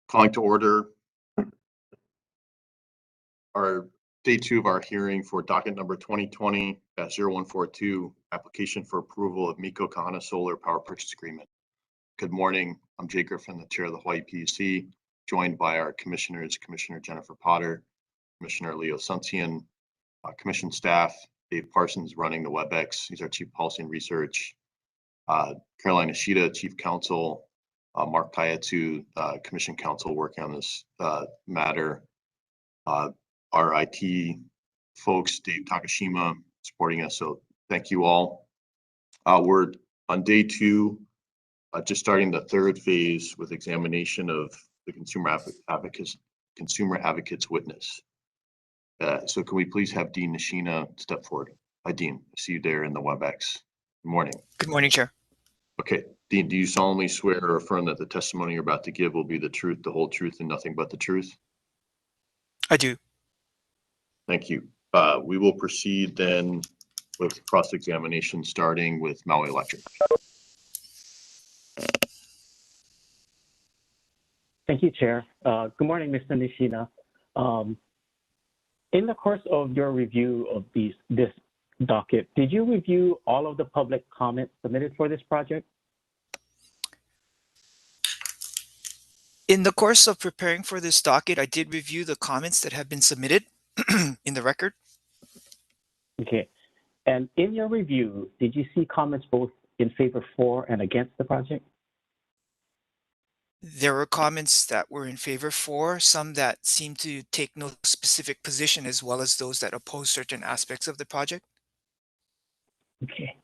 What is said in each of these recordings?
Calling to order our day 2 of our hearing for docket number 2020-0142, application for approval of MECO Kahana Solar Power Purchase Agreement. Good morning. I'm Jay Griffin, the chair of the Hawaii PUC, joined by our commissioners, Commissioner Jennifer Potter, Commissioner Leo Suntian, commission staff, Dave Parsons running the WebEx. He's our Chief Policy and Research. Caroline Ishida, Chief Counsel, Mark Kayatsu, Commission Counsel working on this matter. Our IT folks, Dave Takashima, supporting us. So thank you all. We're on day 2, just starting the 3rd phase with examination of the consumer advocate's witness. So can we please have Dean Nishina step forward? Hi, Dean. I see you there in the WebEx. Good morning. Good morning, Chair. Okay, Dean, do you solemnly swear or affirm that the testimony you're about to give will be the truth, the whole truth, and nothing but the truth? I do. Thank you. We will proceed then with cross-examination, starting with Maui Electric. Thank you, Chair. Good morning, Mr. Nishina. In the course of your review of this docket, did you review all of the public comments submitted for this project? In the course of preparing for this docket, I did review the comments that have been submitted in the record. Okay. And in your review, did you see comments both in favor for and against the project? There were comments that were in favor for, some that seemed to take no specific position, as well as those that oppose certain aspects of the project. Okay.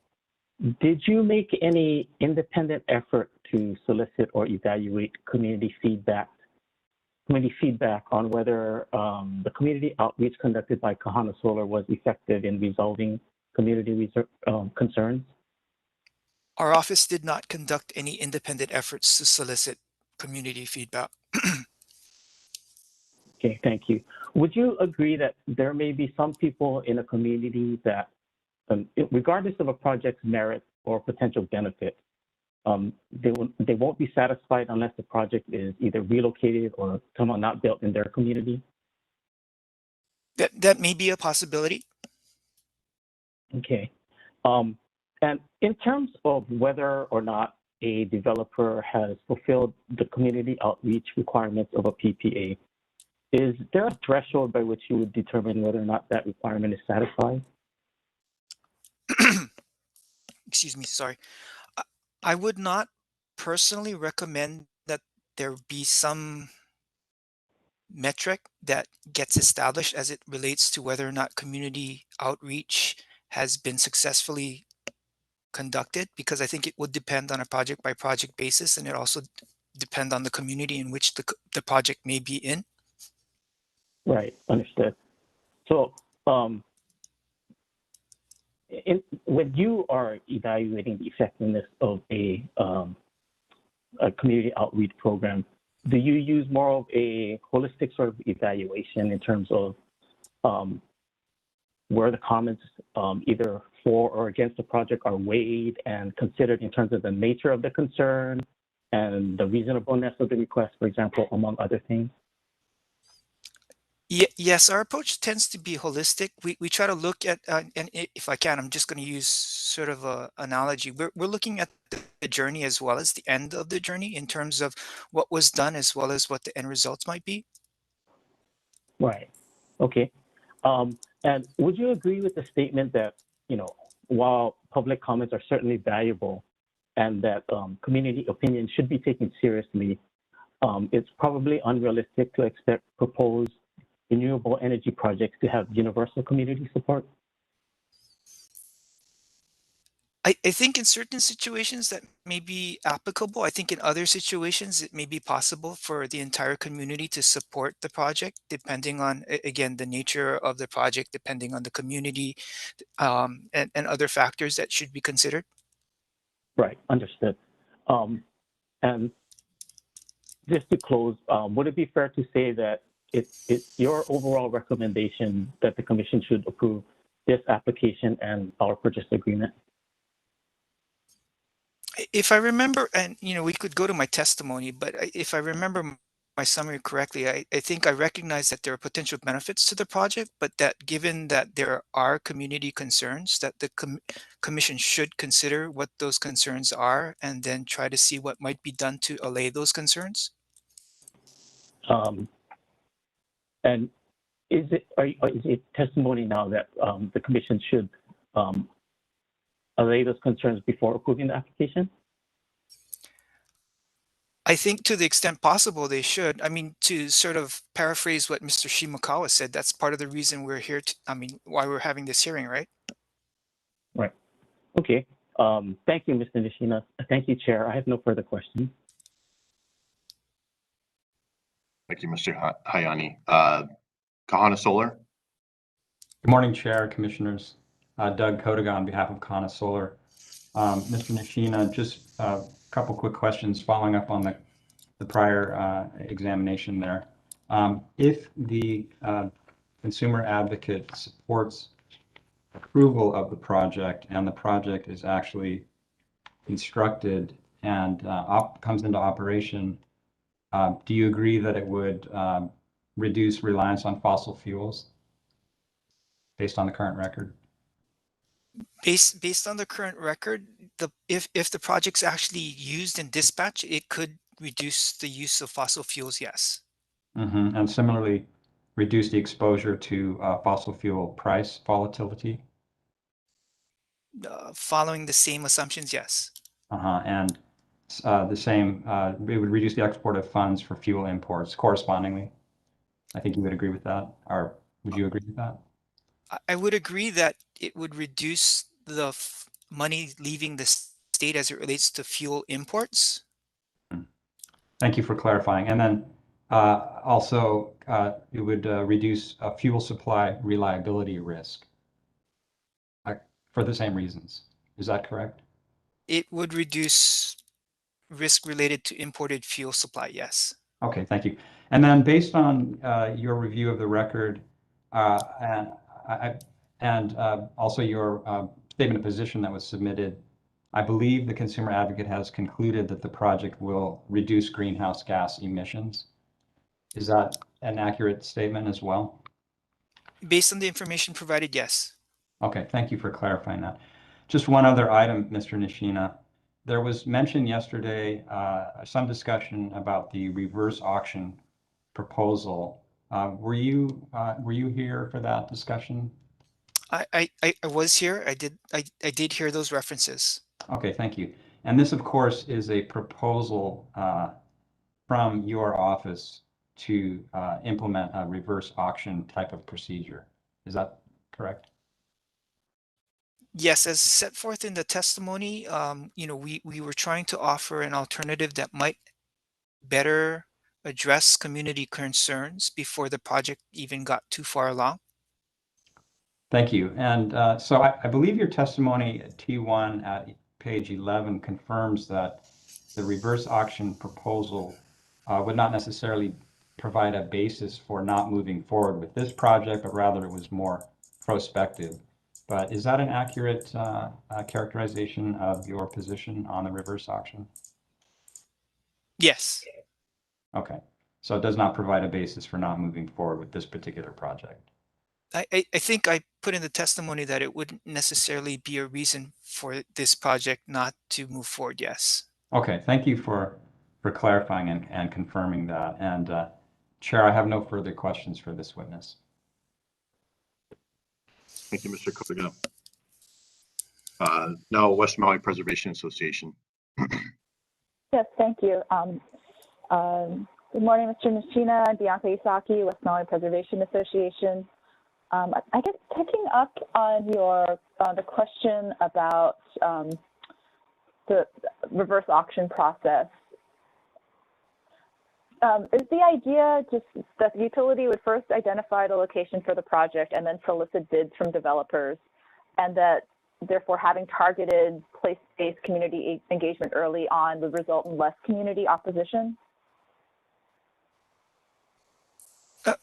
Did you make any independent effort to solicit or evaluate community feedback on whether the community outreach conducted by Kahana Solar was effective in resolving community concerns? Our office did not conduct any independent efforts to solicit community feedback. Okay, thank you. Would you agree that there may be some people in a community that, regardless of a project's merit or potential benefit, they won't be satisfied unless the project is either relocated or somehow not built in their community? That may be a possibility. Okay. And in terms of whether or not a developer has fulfilled the community outreach requirements of a PPA, is there a threshold by which you would determine whether or not that requirement is satisfied? Excuse me, sorry. I would not personally recommend that there be some metric that gets established as it relates to whether or not community outreach has been successfully conducted, because I think it would depend on a project by project basis, and it also depend on the community in which the project may be in. Right, understood. So when you are evaluating the effectiveness of a community outreach program, do you use more of a holistic sort of evaluation in terms of where the comments either for or against the project are weighed and considered in terms of the nature of the concern and the reasonableness of the request, for example, among other things? Yes, our approach tends to be holistic. We try to look at, and if I can, I'm just going to use sort of an analogy. We're looking at the journey as well as the end of the journey in terms of what was done as well as what the end results might be. Right. Okay. And would you agree with the statement that, while public comments are certainly valuable and that community opinion should be taken seriously, it's probably unrealistic to expect proposed renewable energy projects to have universal community support? I think in certain situations that may be applicable. I think in other situations it may be possible for the entire community to support the project, depending on, again, the nature of the project, depending on the community, and other factors that should be considered. Right, understood. And just to close, would it be fair to say that it's your overall recommendation that the Commission should approve this application and our purchase agreement? If I remember, and we could go to my testimony, but if I remember my summary correctly, I think I recognize that there are potential benefits to the project, but that given that there are community concerns, that the commission should consider what those concerns are and then try to see what might be done to allay those concerns. And is it testimony now that the commission should allay those concerns before approving the application? I think to the extent possible, they should. I mean, to sort of paraphrase what Mr. Shimokawa said, that's part of the reason we're here to, I mean, why we're having this hearing, right? Right. Okay. Thank you, Mr. Nishina. Thank you, Chair. I have no further questions. Thank you, Mr. Hayani. Kahana Solar. Good morning, Chair, Commissioners. Doug Kodaga on behalf of Kahana Solar. Mr. Nishina, just a couple quick questions following up on the prior examination there. If the consumer advocate supports approval of the project and the project is actually constructed and comes into operation, do you agree that it would reduce reliance on fossil fuels based on the current record? Based on the current record, if the project's actually used in dispatch, it could reduce the use of fossil fuels, yes. Mm-hmm. And similarly, reduce the exposure to fossil fuel price volatility? Following the same assumptions, yes. And the same, it would reduce the export of funds for fuel imports correspondingly. I think you would agree with that, or would you agree with that? I would agree that it would reduce the money leaving the state as it relates to fuel imports. Thank you for clarifying. And then also, it would reduce fuel supply reliability risk for the same reasons. Is that correct? It would reduce risk related to imported fuel supply, yes. Okay, thank you. And then based on your review of the record and also your statement of position that was submitted, I believe the consumer advocate has concluded that the project will reduce greenhouse gas emissions. Is that an accurate statement as well? Based on the information provided, yes. Okay, thank you for clarifying that. Just one other item, Mr. Nishina. There was mentioned yesterday some discussion about the reverse auction proposal. Were you here for that discussion? I was here. I did hear those references. Okay, thank you. And this, of course, is a proposal from your office to implement a reverse auction type of procedure. Is that correct? Yes, as set forth in the testimony, we were trying to offer an alternative that might better address community concerns before the project even got too far along. Thank you. And so I believe your testimony at T1 at page 11 confirms that the reverse auction proposal would not necessarily provide a basis for not moving forward with this project, but rather it was more prospective. But is that an accurate characterization of your position on the reverse auction? Yes. Okay. So it does not provide a basis for not moving forward with this particular project. I think I put in the testimony that it wouldn't necessarily be a reason for this project not to move forward, yes. Okay, thank you for clarifying and confirming that. And Chair, I have no further questions for this witness. Thank you, Mr. Kodaga. Now, West Maui Preservation Association. Yes, thank you. Good morning, Mr. Nishina, Bianca Isaki, West Maui Preservation Association. I guess picking up on the question about the reverse auction process, is the idea just that the utility would first identify the location for the project and then solicit bids from developers, and that therefore having targeted place-based community engagement early on would result in less community opposition?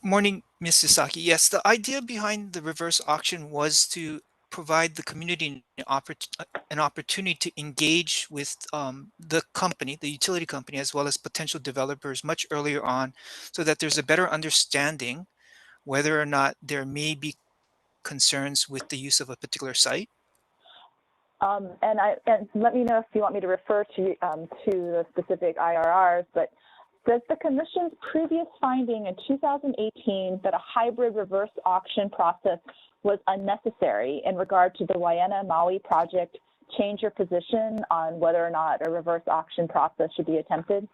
Morning, Ms. Sasaki. Yes, the idea behind the reverse auction was to provide the community an opportunity to engage with the company, the utility company, as well as potential developers much earlier on, so that there's a better understanding whether or not there may be concerns with the use of a particular site. And let me know if you want me to refer to the specific IRRs, but does the Commission's previous finding in 2018 that a hybrid reverse auction process was unnecessary in regard to the Waiana Maui project change your position on whether or not a reverse auction process should be attempted?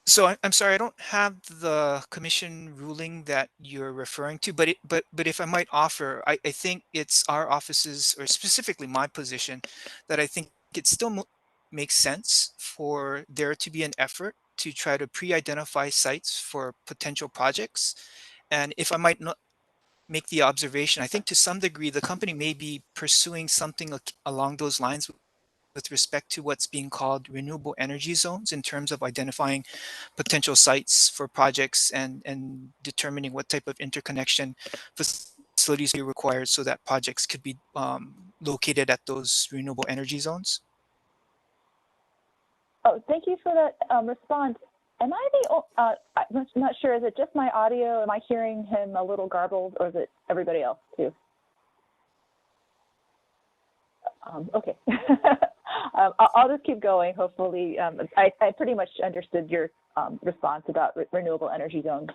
So I'm sorry, I don't have the commission ruling that you're referring to, but if I might offer, I think it's our office's, or specifically my position, that I think it still makes sense for there to be an effort to try to pre-identify sites for potential projects. And if I might not make the observation, I think to some degree the company may be pursuing something along those lines with respect to what's being called renewable energy zones, in terms of identifying potential sites for projects and determining what type of interconnection facilities be required so that projects could be located at those renewable energy zones. Oh, thank you for that response. Am I I'm not sure, is it just my audio? Am I hearing him a little garbled, or is it everybody else too? Okay. I'll just keep going. Hopefully, I pretty much understood your response about renewable energy zones.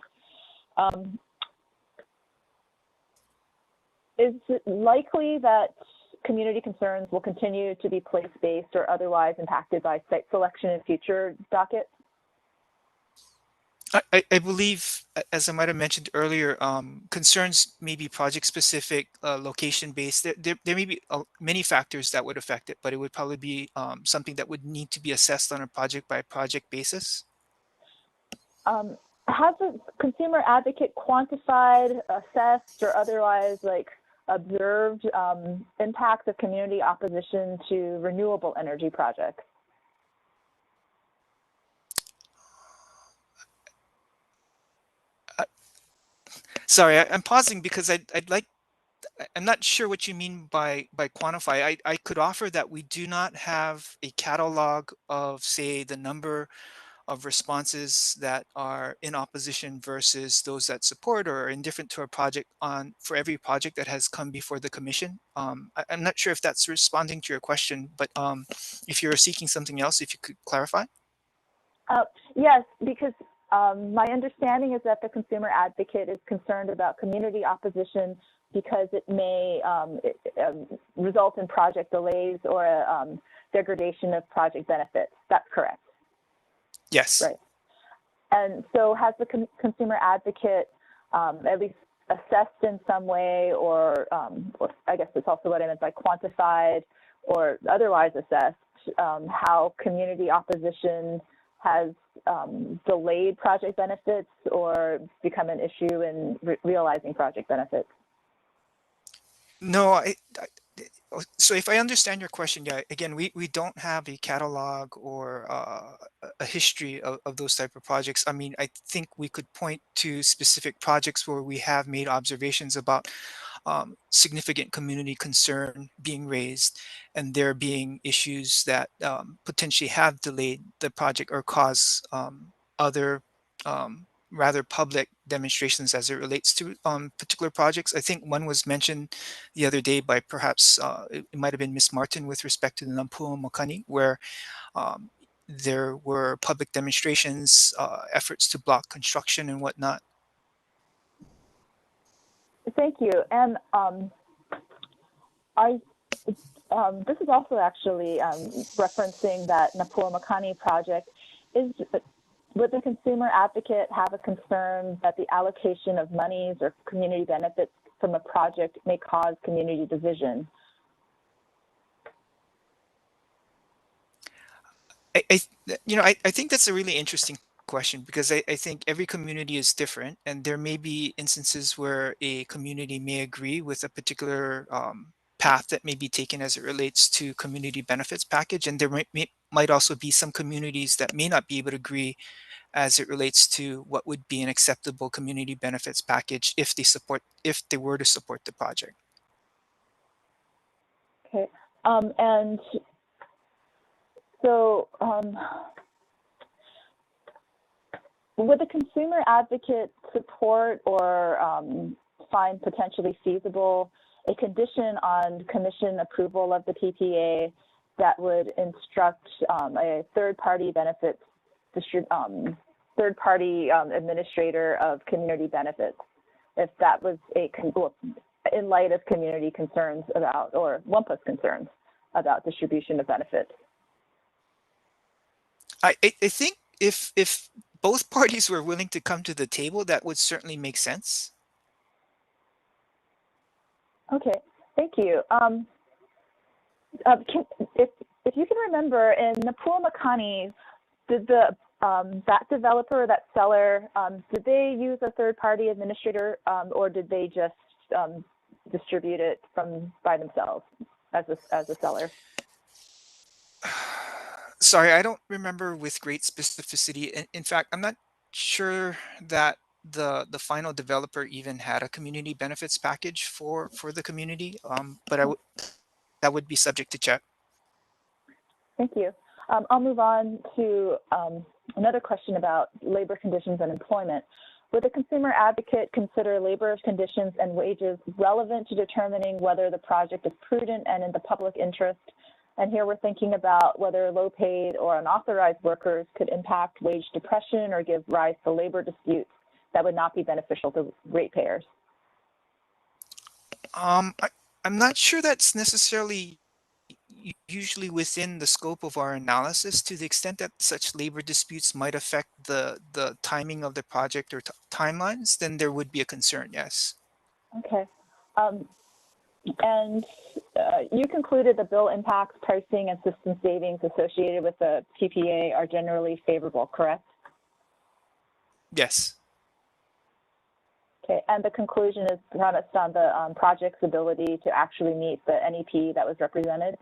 Is it likely that community concerns will continue to be place-based or otherwise impacted by site selection in future dockets? I believe, as I might have mentioned earlier, concerns may be project-specific, location-based. There may be many factors that would affect it, but it would probably be something that would need to be assessed on a project-by-project basis. Has a consumer advocate quantified, assessed, or otherwise observed impacts of community opposition to renewable energy projects? Sorry, I'm pausing because I'm not sure what you mean by quantify. I could offer that we do not have a catalog of, say, the number of responses that are in opposition versus those that support or are indifferent to a project for every project that has come before the commission. I'm not sure if that's responding to your question, but if you're seeking something else, if you could clarify. Yes, because my understanding is that the consumer advocate is concerned about community opposition because it may result in project delays or degradation of project benefits. That's correct. Yes. Right. And so has the consumer advocate at least assessed in some way, or I guess that's also what I meant by quantified or otherwise assessed, how community opposition has delayed project benefits or become an issue in realizing project benefits? No, so if I understand your question, yeah, again, we don't have a catalog or a history of those type of projects. I mean, I think we could point to specific projects where we have made observations about significant community concern being raised, and there being issues that potentially have delayed the project or cause other rather public demonstrations as it relates to particular projects. I think one was mentioned the other day by perhaps it might have been Miss Martin with respect to the Nampua Makani, where there were public demonstrations, efforts to block construction and whatnot. Thank you. And this is also actually referencing that Nampua Makani project. Would the consumer advocate have a concern that the allocation of monies or community benefits from a project may cause community division? I think that's a really interesting question, because I think every community is different, and there may be instances where a community may agree with a particular path that may be taken as it relates to community benefits package, and there might also be some communities that may not be able to agree as it relates to what would be an acceptable community benefits package if they were to support the project. Okay. And so would the consumer advocate support or find potentially feasible a condition on commission approval of the PPA that would instruct a third-party benefits third-party administrator of community benefits, if that was in light of community concerns about, or WMPA's concerns about distribution of benefits? I think if both parties were willing to come to the table, that would certainly make sense. Okay, thank you. If you can remember, in Napua Makani, did that developer, that seller, did they use a third-party administrator, or did they just distribute it by themselves as a seller? Sorry, I don't remember with great specificity. In fact, I'm not sure that the final developer even had a community benefits package for the community, but that would be subject to check. Thank you. I'll move on to another question about labor conditions and employment. Would the consumer advocate consider labor conditions and wages relevant to determining whether the project is prudent and in the public interest? And here we're thinking about whether low-paid or unauthorized workers could impact wage depression or give rise to labor disputes that would not be beneficial to ratepayers. I'm not sure that's necessarily usually within the scope of our analysis. To the extent that such labor disputes might affect the timing of the project or timelines, then there would be a concern, yes. Okay. And you concluded the bill impacts, pricing, and system savings associated with the PPA are generally favorable, correct? Yes. Okay, and the conclusion is premised on the project's ability to actually meet the NEP that was represented?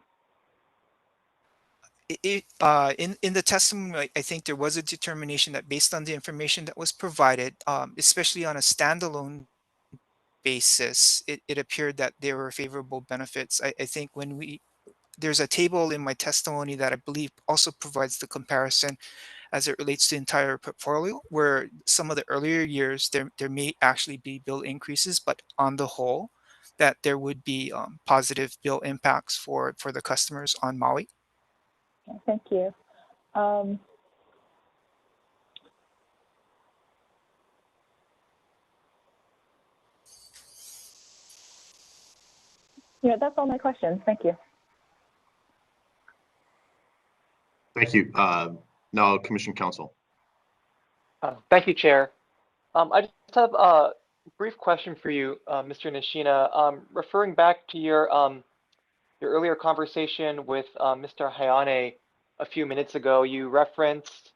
In the testimony, I think there was a determination that based on the information that was provided, especially on a standalone basis, it appeared that there were favorable benefits. I think there's a table in my testimony that I believe also provides the comparison as it relates to the entire portfolio, where some of the earlier years, there may actually be bill increases, but on the whole, that there would be positive bill impacts for the customers on Maui. Okay, thank you. Yeah, that's all my questions. Thank you. Thank you. Now, Commission Counsel. Thank you, Chair. I just have a brief question for you, Mr. Nishina. Referring back to your earlier conversation with Mr. Hayane a few minutes ago, you referenced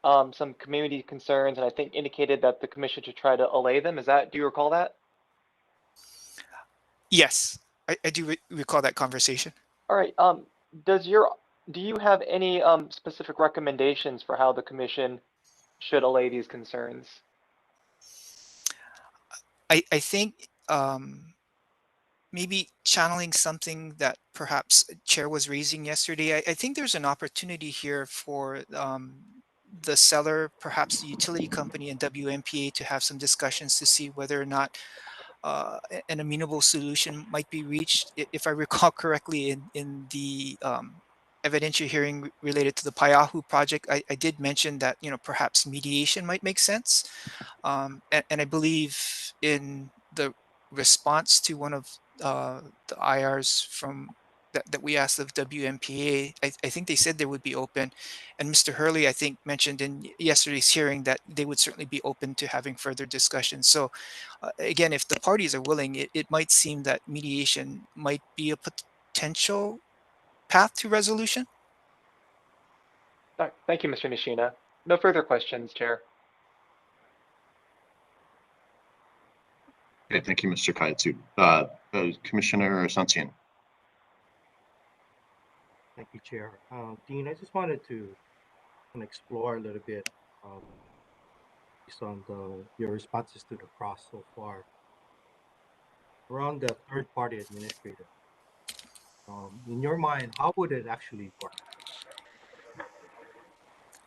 some community concerns and I think indicated that the Commission should try to allay them. Do you recall that? Yes, I do recall that conversation. All right. Do you have any specific recommendations for how the Commission should allay these concerns? I think maybe channeling something that perhaps Chair was raising yesterday. I think there's an opportunity here for the seller, perhaps the utility company and WMPA to have some discussions to see whether or not an amenable solution might be reached. If I recall correctly, in the evidentiary hearing related to the Paiahu project, I did mention that perhaps mediation might make sense, and I believe in the response to one of the IRs that we asked of WMPA, I think they said they would be open, and Mr. Hurley I think mentioned in yesterday's hearing that they would certainly be open to having further discussions. So again, if the parties are willing, it might seem that mediation might be a potential path to resolution. Thank you, Mr. Nishina. No further questions, Chair. Okay, thank you, Mr. Kaitsu. Commissioner Santian. Thank you, Chair. Dean, I just wanted to explore a little bit based on your responses to the cross so far around the third-party administrator. In your mind, how would it actually work?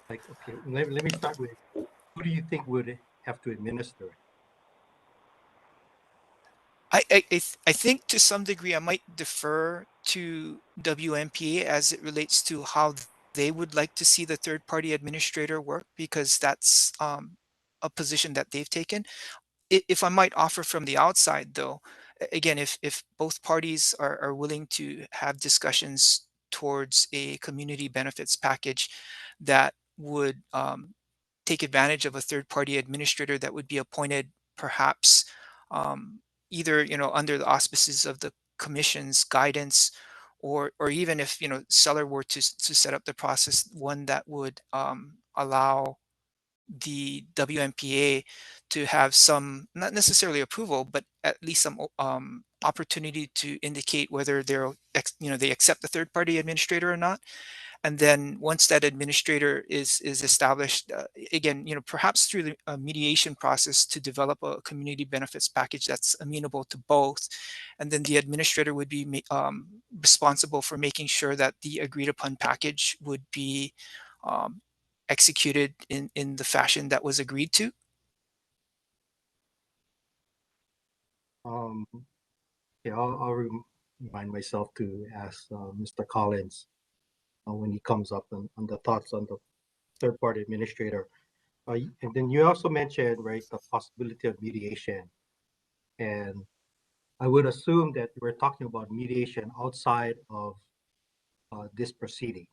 Like, okay, let me start with, who do you think would have to administer it? I think to some degree I might defer to WMPA as it relates to how they would like to see the third party administrator work, because that's a position that they've taken. If I might offer from the outside, though, again, if both parties are willing to have discussions towards a community benefits package that would take advantage of a third-party administrator that would be appointed, perhaps either under the auspices of the commission's guidance, or even if seller were to set up the process, one that would allow the WMPA to have some, not necessarily approval, but at least some opportunity to indicate whether they accept the third party administrator or not. And then once that administrator is established, again, perhaps through the mediation process, to develop a community benefits package that's amenable to both. And then the administrator would be responsible for making sure that the agreed upon package would be um, executed in the fashion that was agreed to. Yeah, I'll remind myself to ask Mr. Collins when he comes up on the thoughts on the third-party administrator. And then you also mentioned, right, the possibility of mediation. And I would assume that we're talking about mediation outside of this proceeding,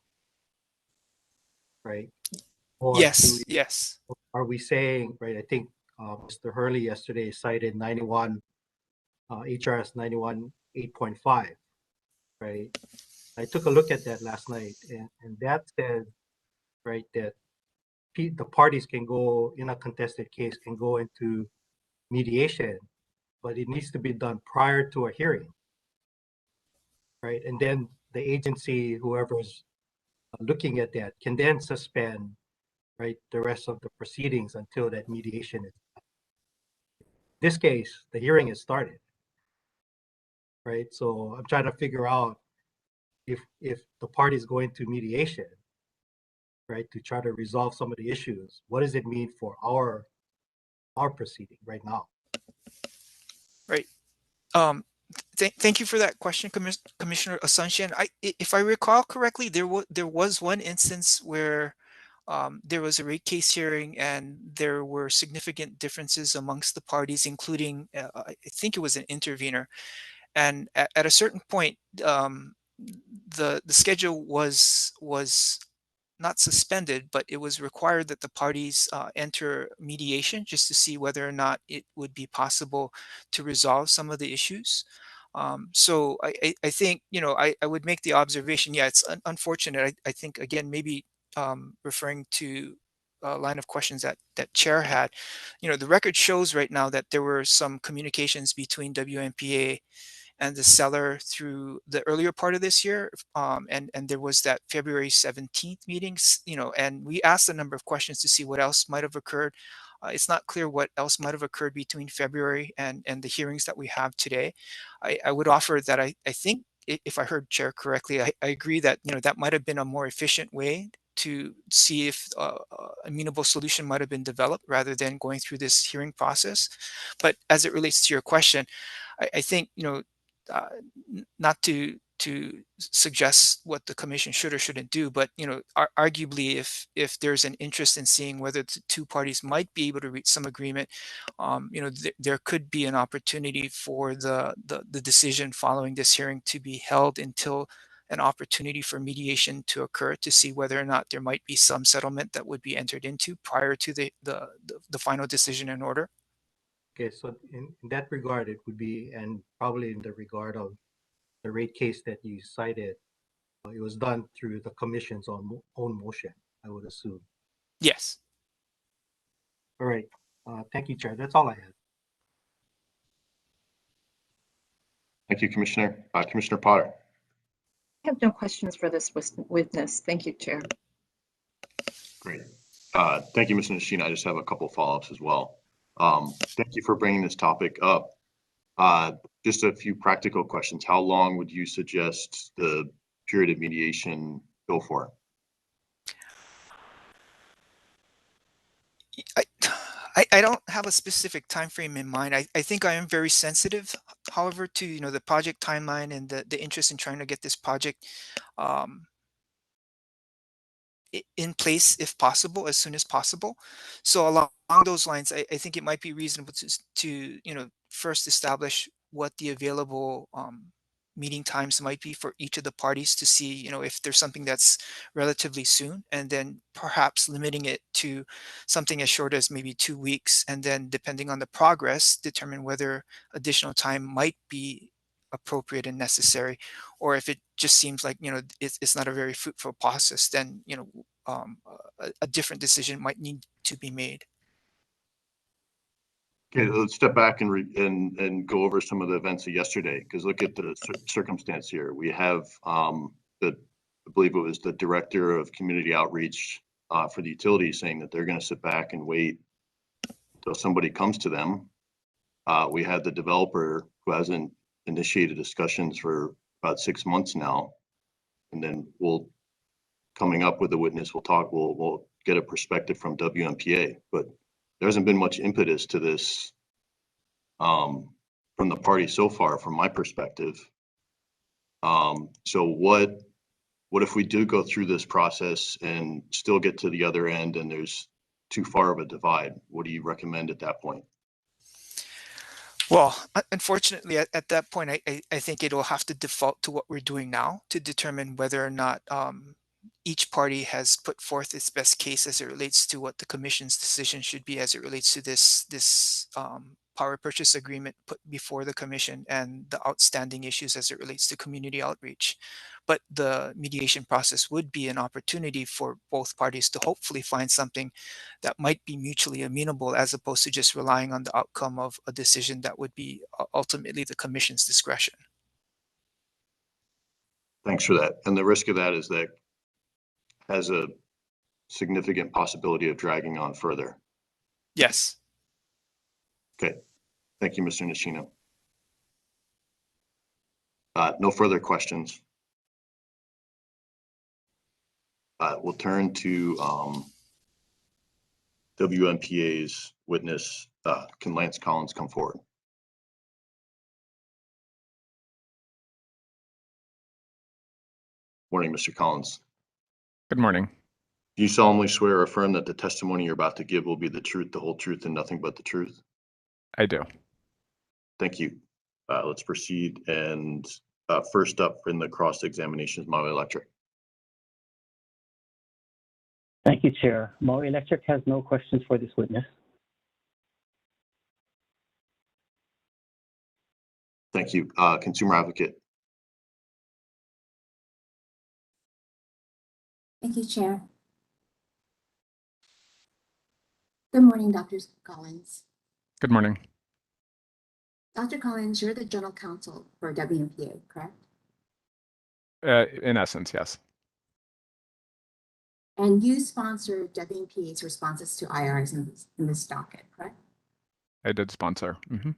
right? Or Yes, yes. are we saying, right, I think Mr. Hurley yesterday cited 91, HRS 91 8.5, right? I took a look at that last night, and that says, right, that the parties can go, in a contested case, can go into mediation, but it needs to be done prior to a hearing, right? And then the agency, whoever's looking at that, can then suspend, right, the rest of the proceedings until that mediation is. In this case, the hearing is started, right? So I'm trying to figure out if the parties go into mediation, right, to try to resolve some of the issues, what does it mean for our proceeding right now? Right. Thank you for that question, Commissioner Asuncion. If I recall correctly, there was one instance where there was a rate case hearing and there were significant differences amongst the parties, including I think it was an intervener. And at a certain point, the schedule was not suspended, but it was required that the parties enter mediation just to see whether or not it would be possible to resolve some of the issues. So I think, I would make the observation, yeah, it's unfortunate. I think, again, maybe referring to a line of questions that Chair had, the record shows right now that there were some communications between WMPA and the seller through the earlier part of this year. And there was that February 17th meetings, and we asked a number of questions to see what else might have occurred. It's not clear what else might have occurred between February and the hearings that we have today. I would offer that I think, if I heard Chair correctly, I agree that, that might have been a more efficient way to see if amenable solution might have been developed rather than going through this hearing process. But as it relates to your question, I think, uh, not to suggest what the commission should or shouldn't do, but arguably, if there's an interest in seeing whether the two parties might be able to reach some agreement, there could be an opportunity for the decision following this hearing to be held until an opportunity for mediation to occur, to see whether or not there might be some settlement that would be entered into prior to the final decision in order. Okay, so in that regard, it would be, and probably in the regard of the rate case that you cited, it was done through the commission's own motion, I would assume. Yes. All right. Thank you, Chair. That's all I have. Thank you, Commissioner. Commissioner Potter. I have no questions for this witness. Thank you, Chair. Great. Thank you, Mr. Nishina. I just have a couple follow-ups as well. Thank you for bringing this topic up. Just a few practical questions. How long would you suggest the period of mediation go for? I don't have a specific time frame in mind. I think I am very sensitive, however, to the project timeline and the interest in trying to get this project um, in place if possible, as soon as possible. So along those lines, I think it might be reasonable to first establish what the available meeting times might be for each of the parties to see if there's something that's relatively soon, and then perhaps limiting it to something as short as maybe 2 weeks, and then depending on the progress, determine whether additional time might be appropriate and necessary, or if it just seems like it's not a very fruitful process, then a different decision might need to be made. Okay, let's step back and go over some of the events of yesterday, because look at the circumstance here. We have I believe it was the director of community outreach for the utility saying that they're going to sit back and wait until somebody comes to them. We had the developer who hasn't initiated discussions for about 6 months now, and then coming up with a witness, we'll get a perspective from WMPA, but there hasn't been much impetus to this from the party so far, from my perspective. So what if we do go through this process and still get to the other end and there's too far of a divide? What do you recommend at that point? Well, unfortunately, at that point, I think it'll have to default to what we're doing now to determine whether or not each party has put forth its best case as it relates to what the commission's decision should be as it relates to this power purchase agreement put before the commission and the outstanding issues as it relates to community outreach. But the mediation process would be an opportunity for both parties to hopefully find something that might be mutually amenable, as opposed to just relying on the outcome of a decision that would be ultimately the commission's discretion. Thanks for that. And the risk of that is that has a significant possibility of dragging on further. Yes. Okay. Thank you, Mr. Nishina. No further questions. We'll turn to WMPA's witness. Can Lance Collins come forward? Morning, Mr. Collins. Good morning. Do you solemnly swear or affirm that the testimony you're about to give will be the truth, the whole truth, and nothing but the truth? I do. Thank you. Let's proceed. And first up in the cross-examination is Maui Electric. Thank you, Chair. Maui Electric has no questions for this witness. Thank you. Consumer Advocate. Thank you, Chair. Good morning, Dr. Collins. Good morning. Dr. Collins, you're the General Counsel for WMPA, correct? In essence, yes. And you sponsored WMPA's responses to IRs in this docket, correct? I did sponsor. And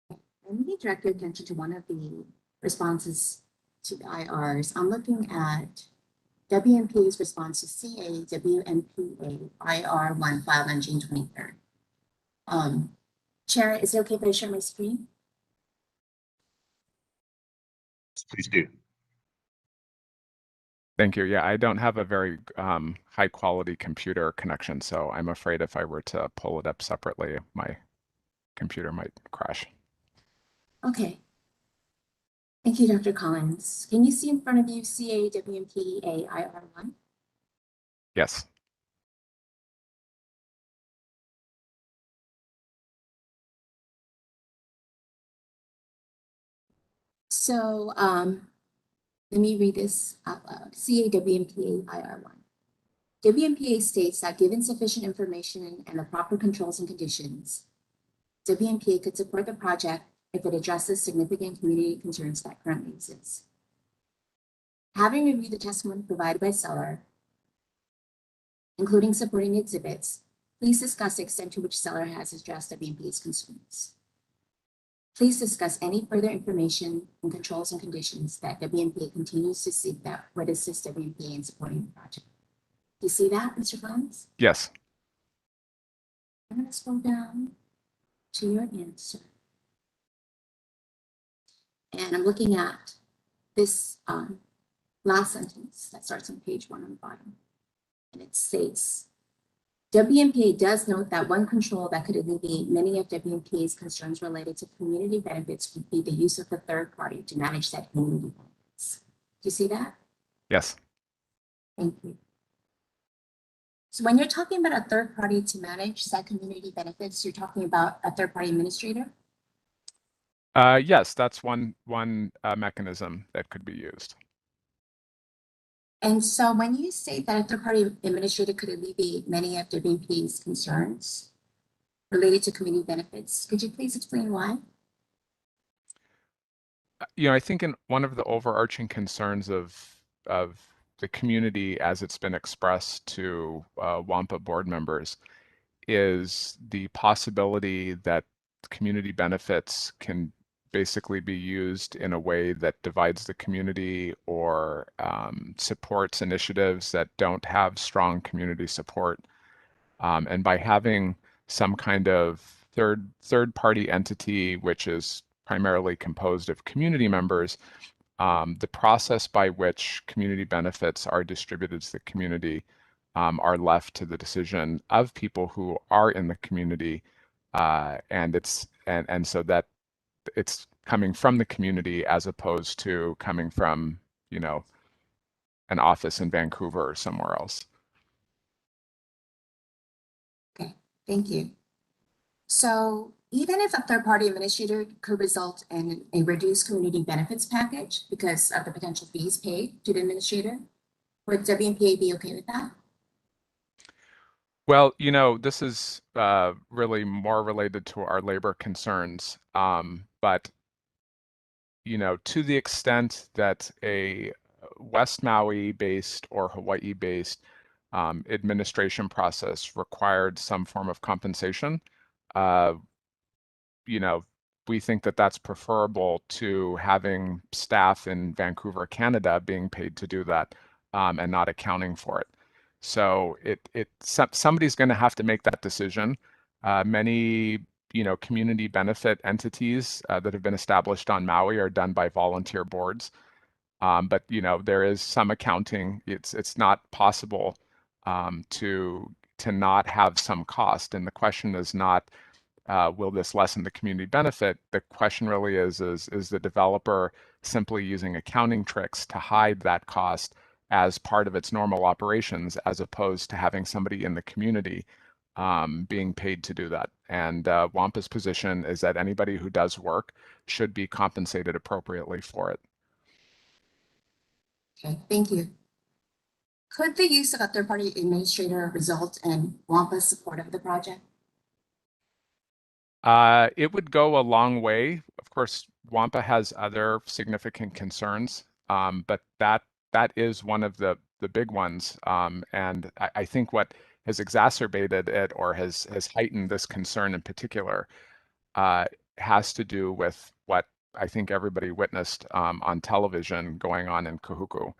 let me direct your attention to one of the responses to the IRs. I'm looking at WMPA's response to CA WMPA IR1 filed on June 23rd. Chair, is it okay if I share my screen? Please do. Thank you. Yeah, I don't have a very high quality computer connection, so I'm afraid if I were to pull it up separately, my computer might crash. Okay. Thank you, Dr. Collins. Can you see in front of you CA WMPA IR1? Yes. So let me read this out loud. CA WMPA IR1. WMPA states that given sufficient information and the proper controls and conditions, WMPA could support the project if it addresses significant community concerns that currently exist. Having reviewed the testimony provided by seller including supporting exhibits, please discuss the extent to which seller has addressed WMPA's concerns. Please discuss any further information and controls and conditions that WMPA continues to seek that would assist WMPA in supporting the project. Do you see that, Mr. Collins? Yes. I'm going to scroll down to your answer. And I'm looking at this last sentence that starts on page 1 on the bottom. And it states, WMPA does note that one control that could alleviate many of WMPA's concerns related to community benefits would be the use of a third party to manage that community benefits. Do you see that? Yes. Thank you. So when you're talking about a third party to manage that community benefits, you're talking about a third party administrator? Yes, that's one mechanism that could be used. And so when you say that a third-party administrator could alleviate many of WMPA's concerns related to community benefits, could you please explain why? I think in one of the overarching concerns of the community as it's been expressed to WMPA board members is the possibility that community benefits can basically be used in a way that divides the community or supports initiatives that don't have strong community support. And by having some kind of third party entity, which is primarily composed of community members, the process by which community benefits are distributed to the community are left to the decision of people who are in the community, and so that it's coming from the community as opposed to coming from, an office in Vancouver or somewhere else. Okay, thank you. So even if a third-party administrator could result in a reduced community benefits package because of the potential fees paid to the administrator, would WMPA be okay with that? Well, this is really more related to our labor concerns, but to the extent that a West Maui-based or Hawaii-based administration process required some form of compensation, we think that that's preferable to having staff in Vancouver, Canada, being paid to do that and not accounting for it. So somebody's going to have to make that decision. Many community benefit entities that have been established on Maui are done by volunteer boards, but there is some accounting. It's not possible to not have some cost, and the question is not will this lessen the community benefit? The question really is the developer simply using accounting tricks to hide that cost as part of its normal operations, as opposed to having somebody in the community being paid to do that. And WMPA's position is that anybody who does work should be compensated appropriately for it. Okay, thank you. Could the use of a third-party administrator result in WMPA's support of the project? It would go a long way. Of course, WMPA has other significant concerns, but that is one of the big ones. And I think what has exacerbated it or has heightened this concern in particular has to do with what I think everybody witnessed on television going on in Kahuku.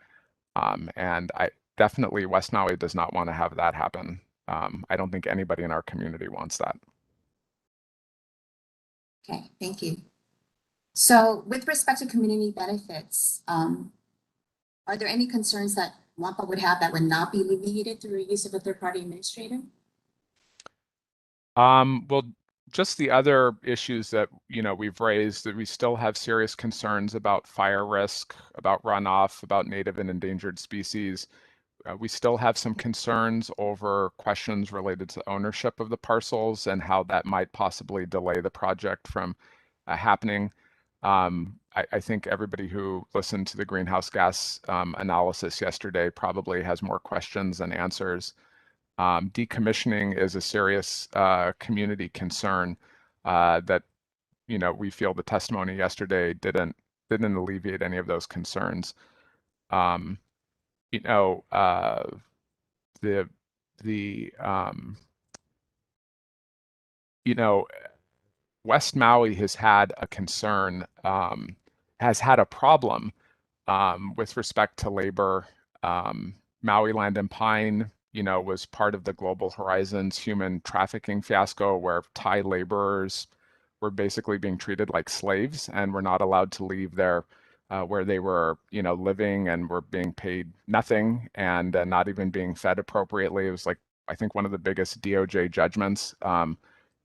And definitely West Maui does not want to have that happen. I don't think anybody in our community wants that. Okay, thank you. So with respect to community benefits, are there any concerns that WMPA would have that would not be alleviated through the use of a third-party administrator? Well, just the other issues that we've raised, that we still have serious concerns about fire risk, about runoff, about native and endangered species. We still have some concerns over questions related to ownership of the parcels and how that might possibly delay the project from happening. I think everybody who listened to the greenhouse gas analysis yesterday probably has more questions than answers. Decommissioning is a serious community concern that we feel the testimony yesterday didn't alleviate any of those concerns. The the you know, West Maui has had a concern, has had a problem with respect to labor. Maui Land and Pine, was part of the Global Horizons human trafficking fiasco where Thai laborers were basically being treated like slaves and were not allowed to leave their where they were, living, and were being paid nothing and not even being fed appropriately. It was like, I think, one of the biggest DOJ judgments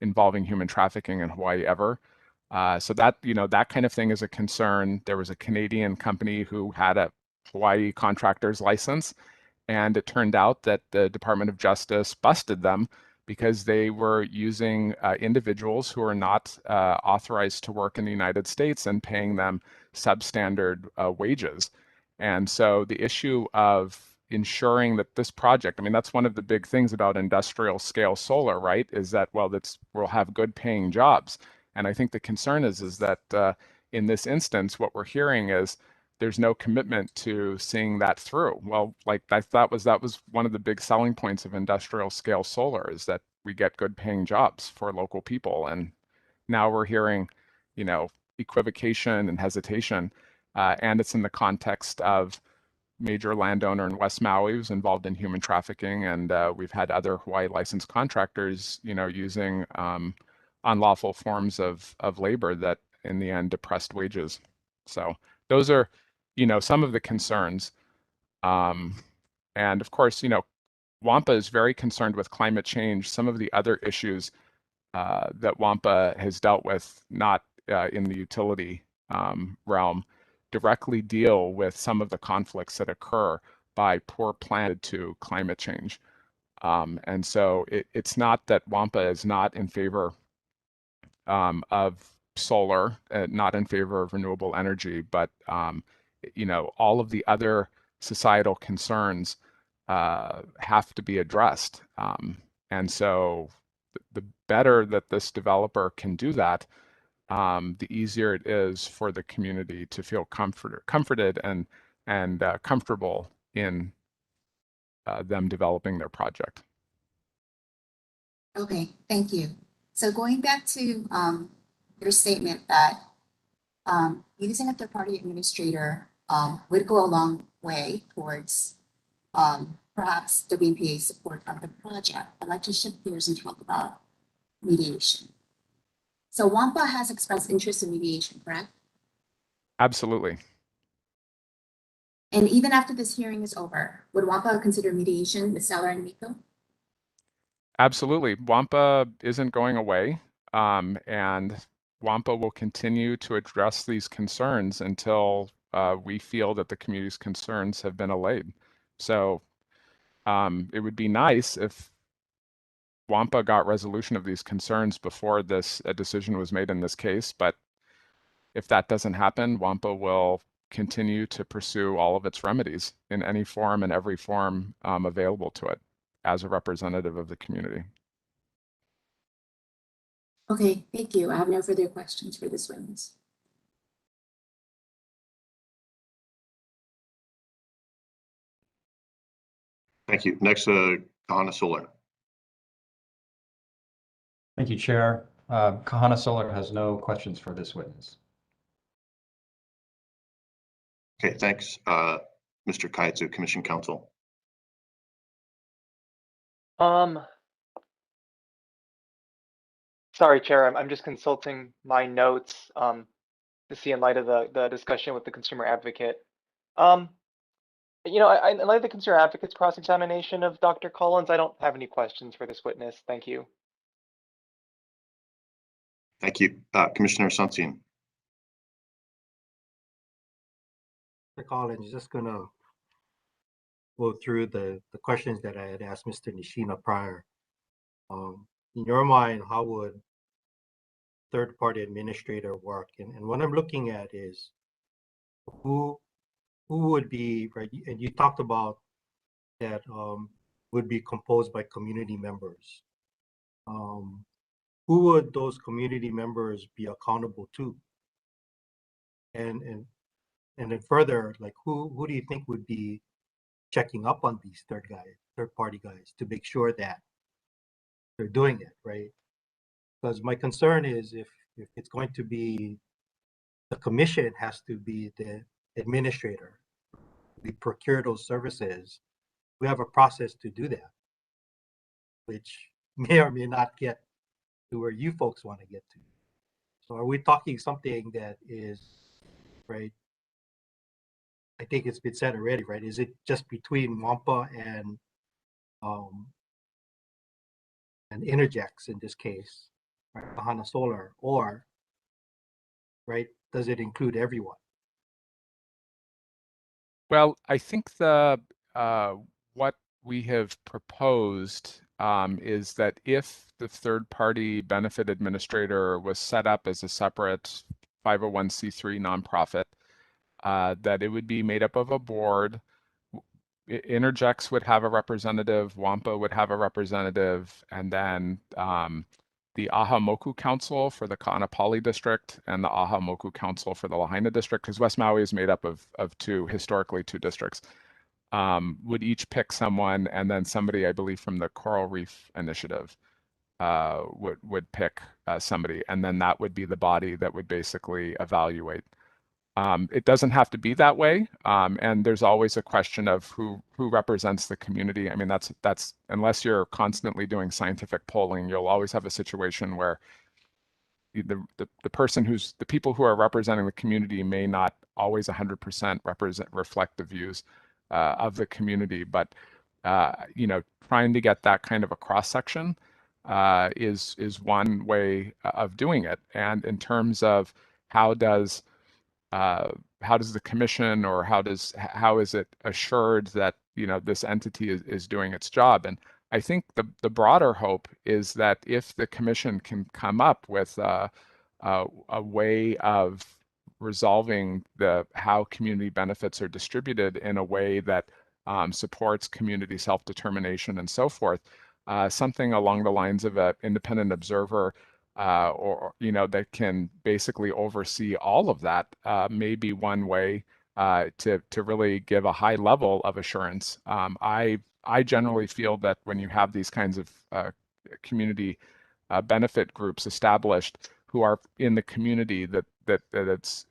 involving human trafficking in Hawaii ever. So that, that kind of thing is a concern. There was a Canadian company who had a Hawaii contractor's license, and it turned out that the Department of Justice busted them because they were using individuals who are not authorized to work in the United States and paying them substandard wages. And so the issue of ensuring that this project, I mean, that's one of the big things about industrial scale solar, right? Is that, well, we'll have good paying jobs. And I think the concern is that in this instance, what we're hearing is there's no commitment to seeing that through. Well, like that was one of the big selling points of industrial scale solar, is that we get good paying jobs for local people. And now we're hearing, equivocation and hesitation. And it's in the context of major landowner in West Maui who's involved in human trafficking, and we've had other Hawaii licensed contractors, using unlawful forms of labor that in the end depressed wages. So those are, some of the concerns. And of course, WMPA is very concerned with climate change. Some of the other issues that WMPA has dealt with, not in the utility realm, directly deal with some of the conflicts that occur by poor planning to climate change. And so it's not that WMPA is not in favor of solar, not in favor of renewable energy, but all of the other societal concerns have to be addressed. And so the better that this developer can do that, the easier it is for the community to feel comforted and comfortable in them developing their project. Okay, thank you. So going back to your statement that using a third-party administrator would go a long way towards perhaps WMPA's support of the project, I'd like to shift gears and talk about mediation. So WMPA has expressed interest in mediation, correct? Absolutely. And even after this hearing is over, would WMPA consider mediation with Seller and MECO? Absolutely. WMPA isn't going away, and WMPA will continue to address these concerns until we feel that the community's concerns have been allayed. So it would be nice if WMPA got resolution of these concerns before a decision was made in this case, but if that doesn't happen, WMPA will continue to pursue all of its remedies in any form and every form available to it as a representative of the community. Okay, thank you. I have no further questions for this witness. Thank you. Next, Kahana Solar. Thank you, Chair. Kahana Solar has no questions for this witness. Okay, thanks, Mr. Kaitsu, Commission Counsel. Sorry, Chair, I'm just consulting my notes to see in light of the discussion with the consumer advocate. In light of the consumer advocate's cross-examination of Dr. Collins, I don't have any questions for this witness. Thank you. Thank you. Commissioner Sunstein. Mr. Collins, just gonna go through the questions that I had asked Mr. Nishina prior. In your mind, how would third-party administrator work? And what I'm looking at is who would be, right? And you talked about that would be composed by community members. Who would those community members be accountable to? And then further, like who do you think would be checking up on these third-party guys to make sure that they're doing it, right? Because my concern is if it's going to be the commission has to be the administrator, we procure those services, we have a process to do that, which may or may not get to where you folks want to get to. So are we talking something that is, right? I think it's been said already, right? Is it just between WMPA and Interjex in this case, right? Kahana Solar, or, right, does it include everyone? Well, I think the what we have proposed is that if the third-party benefit administrator was set up as a separate 501c3 nonprofit, that it would be made up of a board. Interjex would have a representative, WMPA would have a representative, and then the Aha Moku Council for the Kahana Poly District and the Aha Moku Council for the Lahaina District, because West Maui is made up of historically two districts, would each pick someone, and then somebody, I believe, from the Coral Reef Initiative would pick somebody, and then that would be the body that would basically evaluate. It doesn't have to be that way, and there's always a question of who represents the community. I mean, that's unless you're constantly doing scientific polling, you'll always have a situation where the people who are representing the community may not always 100% reflect the views of the community, but you know, trying to get that kind of a cross section is one way of doing it. And in terms of how does the commission, or how is it assured that, you know, this entity is doing its job? And I think the broader hope is that if the commission can come up with a way of resolving how community benefits are distributed in a way that supports community self-determination and so forth, something along the lines of an independent observer, or, you know, that can basically oversee all of that, may be one way to really give a high level of assurance. I generally feel that when you have these kinds of community benefit groups established who are in the community, that it's,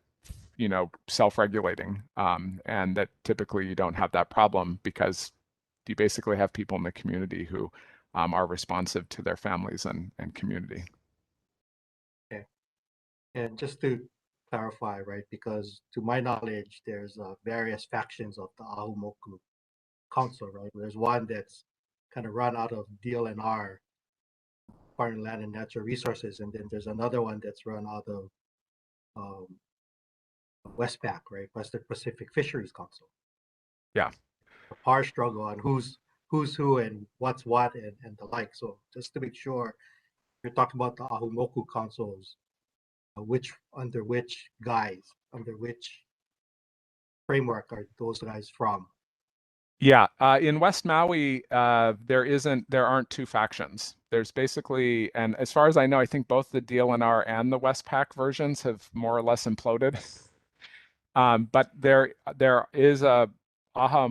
you know, self-regulating, and that typically you don't have that problem because you basically have people in the community who are responsive to their families and community. And just to clarify, right, because to my knowledge, there's various factions of the Ahumoku Council, right? There's one that's kind of run out of DLNR, Department of Land and Natural Resources, and then there's another one that's run out of Westpac, right, Western Pacific Fisheries Council. Yeah. A power struggle on who's who and what's what and the like. So just to make sure, you're talking about the Ahumoku Councils, under which framework are those guys from? Yeah, in West Maui, there aren't two factions. There's basically, and as far as I know, I think both the DLNR and the Westpac versions have more or less imploded. But there is one Aha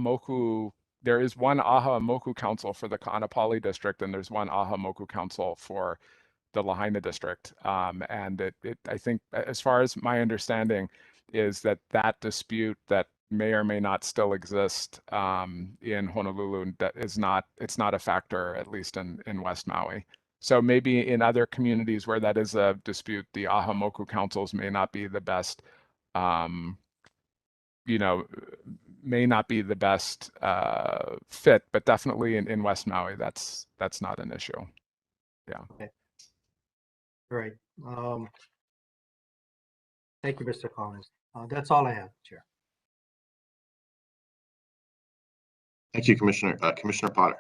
Moku Council for the Kahana Poly District, and there's one Aha Moku Council for the Lahaina District. And I think, as far as my understanding, is that dispute that may or may not still exist in Honolulu, it's not a factor, at least in West Maui. So maybe in other communities where that is a dispute, the Aha Moku councils may not be the best, you know, may not be the best fit, but definitely in West Maui, that's not an issue. Yeah. Okay. All right. Thank you, Mr. Collins. That's all I have, Chair. Thank you, Commissioner. Commissioner Potter.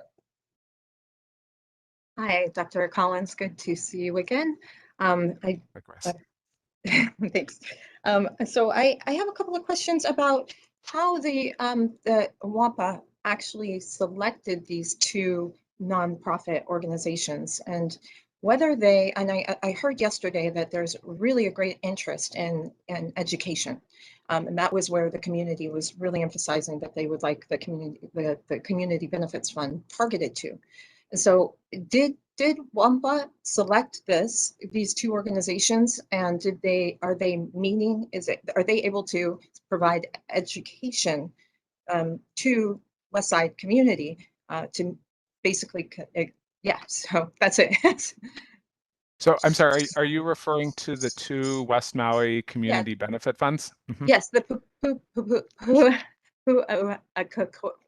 Hi, Dr. Collins. Good to see you again. Likewise. Thanks. So I have a couple of questions about how the WMPA actually selected these two nonprofit organizations, and whether I heard yesterday that there's really a great interest in education. And that was where the community was really emphasizing that they would like the community benefits fund targeted to. And so did WMPA select these two organizations, and are they able to provide education to West Side community to basically, yeah, so that's it. So I'm sorry, are you referring to the two West Maui community benefit funds? Mhm. Yes, the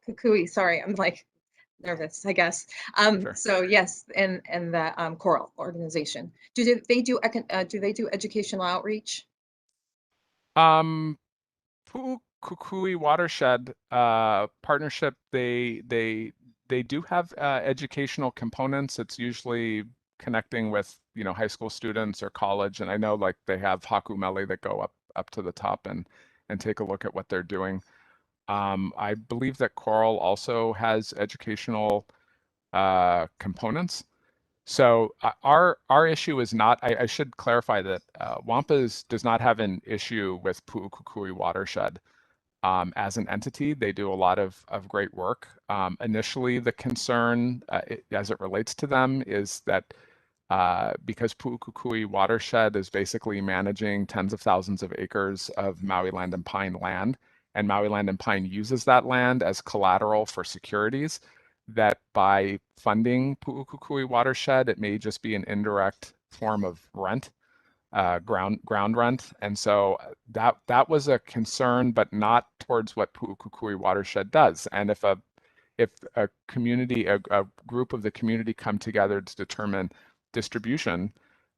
Kukui, sorry, I'm like nervous, I guess. Sure. So yes, and the Coral organization. Do they do educational outreach? Kukui Watershed partnership, they do have educational components. It's usually connecting with, you know, high school students or college, and I know like they have Haku Mele that go up to the top and take a look at what they're doing. I believe that Coral also has educational components. So our issue is not. I should clarify that WMPA does not have an issue with Pu'ukukui Watershed. As an entity, they do a lot of great work. Initially, the concern as it relates to them is that because Pu'ukukui Watershed is basically managing tens of thousands of acres of Maui Land and Pine land, and Maui Land and Pine uses that land as collateral for securities, that by funding Pu'ukukui Watershed, it may just be an indirect form of rent. Ground rent, and so that was a concern, but not towards what Pu'ukukui Watershed does. And if a community, a group of the community come together to determine distribution,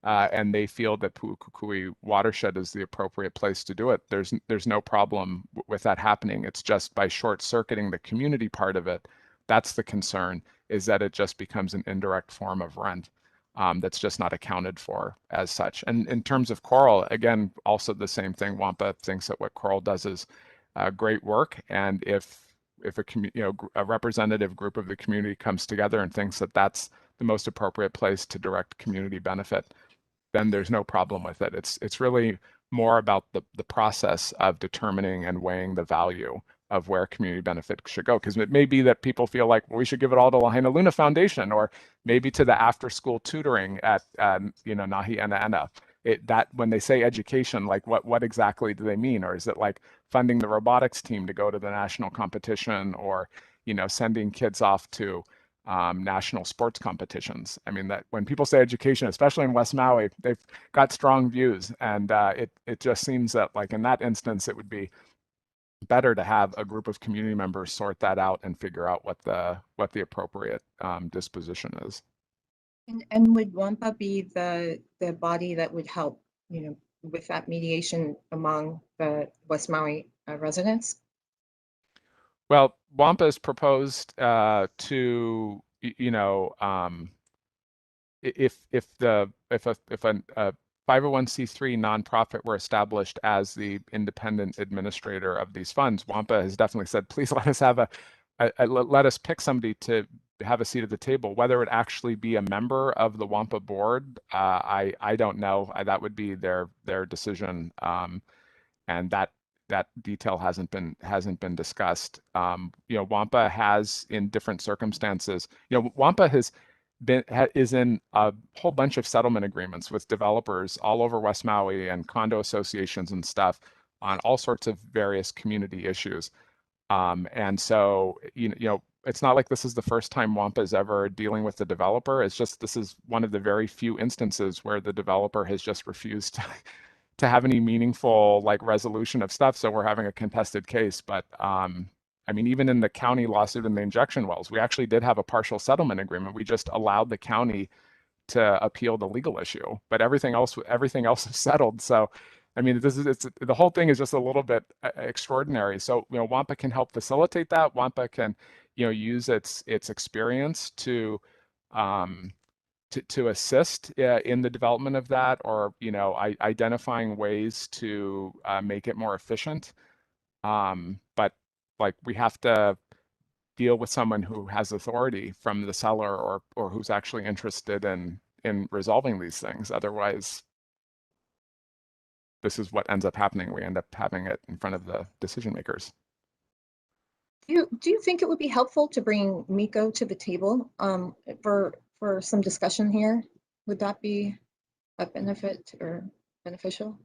and they feel that Pu'ukukui Watershed is the appropriate place to do it, there's no problem with that happening. It's just by short-circuiting the community part of it, that's the concern, is that it just becomes an indirect form of rent. That's just not accounted for as such. And in terms of Coral, again, also the same thing. WMPA thinks that what Coral does is great work, and if a representative group of the community comes together and thinks that that's the most appropriate place to direct community benefit, then there's no problem with it. It's really more about the process of determining and weighing the value of where community benefit should go. Because it may be that people feel like, well, we should give it all to Lahaina Luna Foundation, or maybe to the after-school tutoring at Nahi Ena Ena. That when they say education, like what exactly do they mean? Or is it like funding the robotics team to go to the national competition, or sending kids off to national sports competitions? I mean, that when people say education, especially in West Maui, they've got strong views, and it just seems that like in that instance, it would be better to have a group of community members sort that out and figure out what the appropriate disposition is. And would WMPA be the body that would help, with that mediation among the West Maui residents? Well, WMPA has proposed to, if a 501c3 nonprofit were established as the independent administrator of these funds, WMPA has definitely said, please let us have let us pick somebody to have a seat at the table. Whether it actually be a member of the WMPA board, I don't know. That would be their decision, and that detail hasn't been discussed. WMPA has, in different circumstances, WMPA is in a whole bunch of settlement agreements with developers all over West Maui and condo associations and stuff on all sorts of various community issues. And so, it's not like this is the first time WMPA is ever dealing with the developer. It's just this is one of the very few instances where the developer has just refused to have any meaningful resolution of stuff. So we're having a contested case. But I mean, even in the county lawsuit in the injection wells, we actually did have a partial settlement agreement. We just allowed the county to appeal the legal issue, but everything else is settled. So, I mean, the whole thing is just a little bit extraordinary. So, WMPA can help facilitate that. WMPA can, use its experience to assist in the development of that, or identifying ways to make it more efficient. But we have to deal with someone who has authority from the seller, or who's actually interested in resolving these things. Otherwise, this is what ends up happening. We end up having it in front of the decision makers. Do you think it would be helpful to bring Miko to the table for some discussion here? Would that be a benefit or beneficial?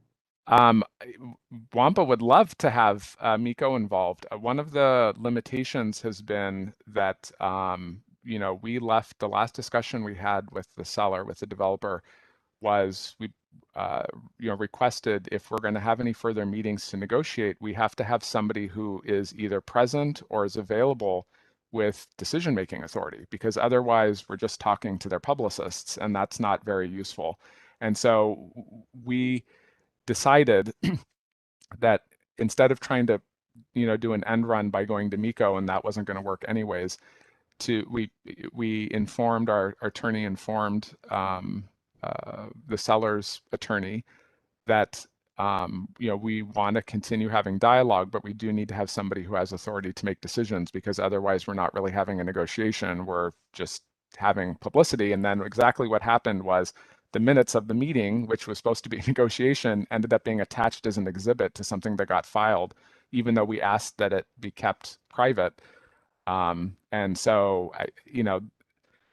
WMPA would love to have Miko involved. One of the limitations has been that we left the last discussion we had with the seller, with the developer, was we requested if we're going to have any further meetings to negotiate, we have to have somebody who is either present or is available with decision-making authority, because otherwise we're just talking to their publicists, and that's not very useful. And so we decided that instead of trying to do an end run by going to Miko, and that wasn't going to work anyways, we informed our attorney, informed the seller's attorney that we want to continue having dialogue, but we do need to have somebody who has authority to make decisions, because otherwise we're not really having a negotiation, we're just having publicity. And then exactly what happened was the minutes of the meeting, which was supposed to be a negotiation, ended up being attached as an exhibit to something that got filed, even though we asked that it be kept private. And so,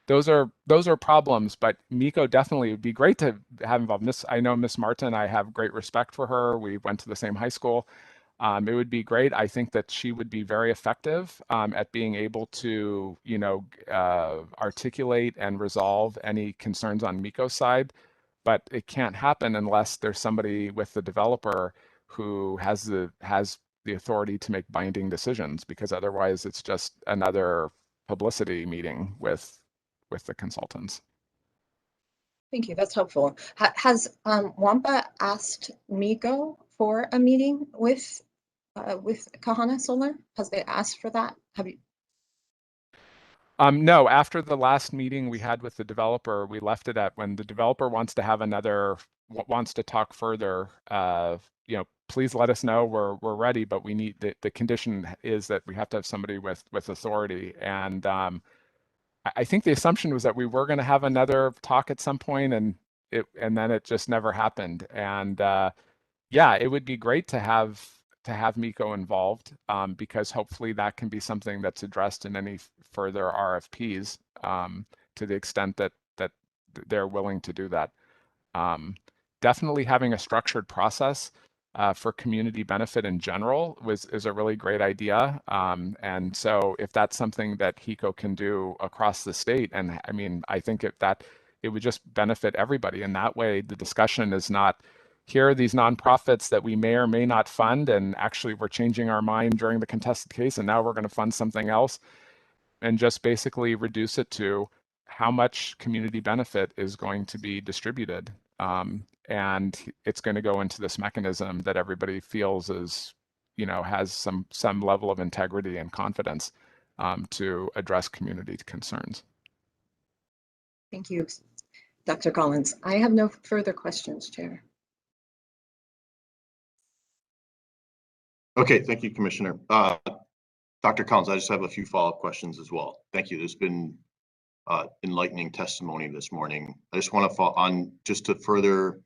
those are problems, but Miko definitely would be great to have involved. I know Miss Martin, I have great respect for her. We went to the same high school. It would be great. I think that she would be very effective at being able to, articulate and resolve any concerns on Miko's side, but it can't happen unless there's somebody with the developer who has the authority to make binding decisions, because otherwise it's just another publicity meeting with the consultants. Thank you. That's helpful. Has WMPA asked Miko for a meeting with Kahana Solar? Has they asked for that? Have you? No, after the last meeting we had with the developer, we left it at, when the developer wants to have wants to talk further, please let us know. We're ready, but we need the condition is that we have to have somebody with authority. And I think the assumption was that we were going to have another talk at some point, and then it just never happened. And yeah, it would be great to have Miko involved, because hopefully that can be something that's addressed in any further RFPs, to the extent that they're willing to do that. Definitely having a structured process for community benefit in general is a really great idea. And so if that's something that HECO can do across the state, and I mean, I think it would just benefit everybody. And that way the discussion is not, here are these nonprofits that we may or may not fund, and actually we're changing our mind during the contested case, and now we're going to fund something else, and just basically reduce it to how much community benefit is going to be distributed. And it's going to go into this mechanism that everybody feels is, has some level of integrity and confidence to address community concerns. Thank you, Dr. Collins. I have no further questions, Chair. Okay, thank you, Commissioner. Dr. Collins, I just have a few follow-up questions as well. Thank you. There's been enlightening testimony this morning. I just want to follow on, just to further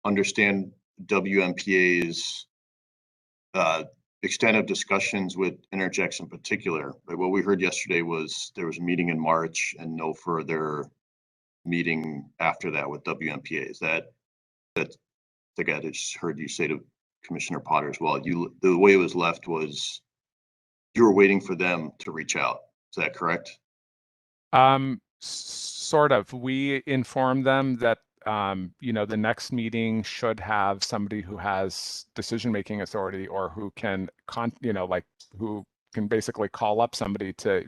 understand WMPA's extent of discussions with Interjex in particular. Right? What we heard yesterday was there was a meeting in March and no further meeting after that with WMPA. Is that the guy that just heard you say to Commissioner Potter as well? The way it was left was you were waiting for them to reach out. Is that correct? Sort of. We informed them that the next meeting should have somebody who has decision-making authority, or who can who can basically call up somebody to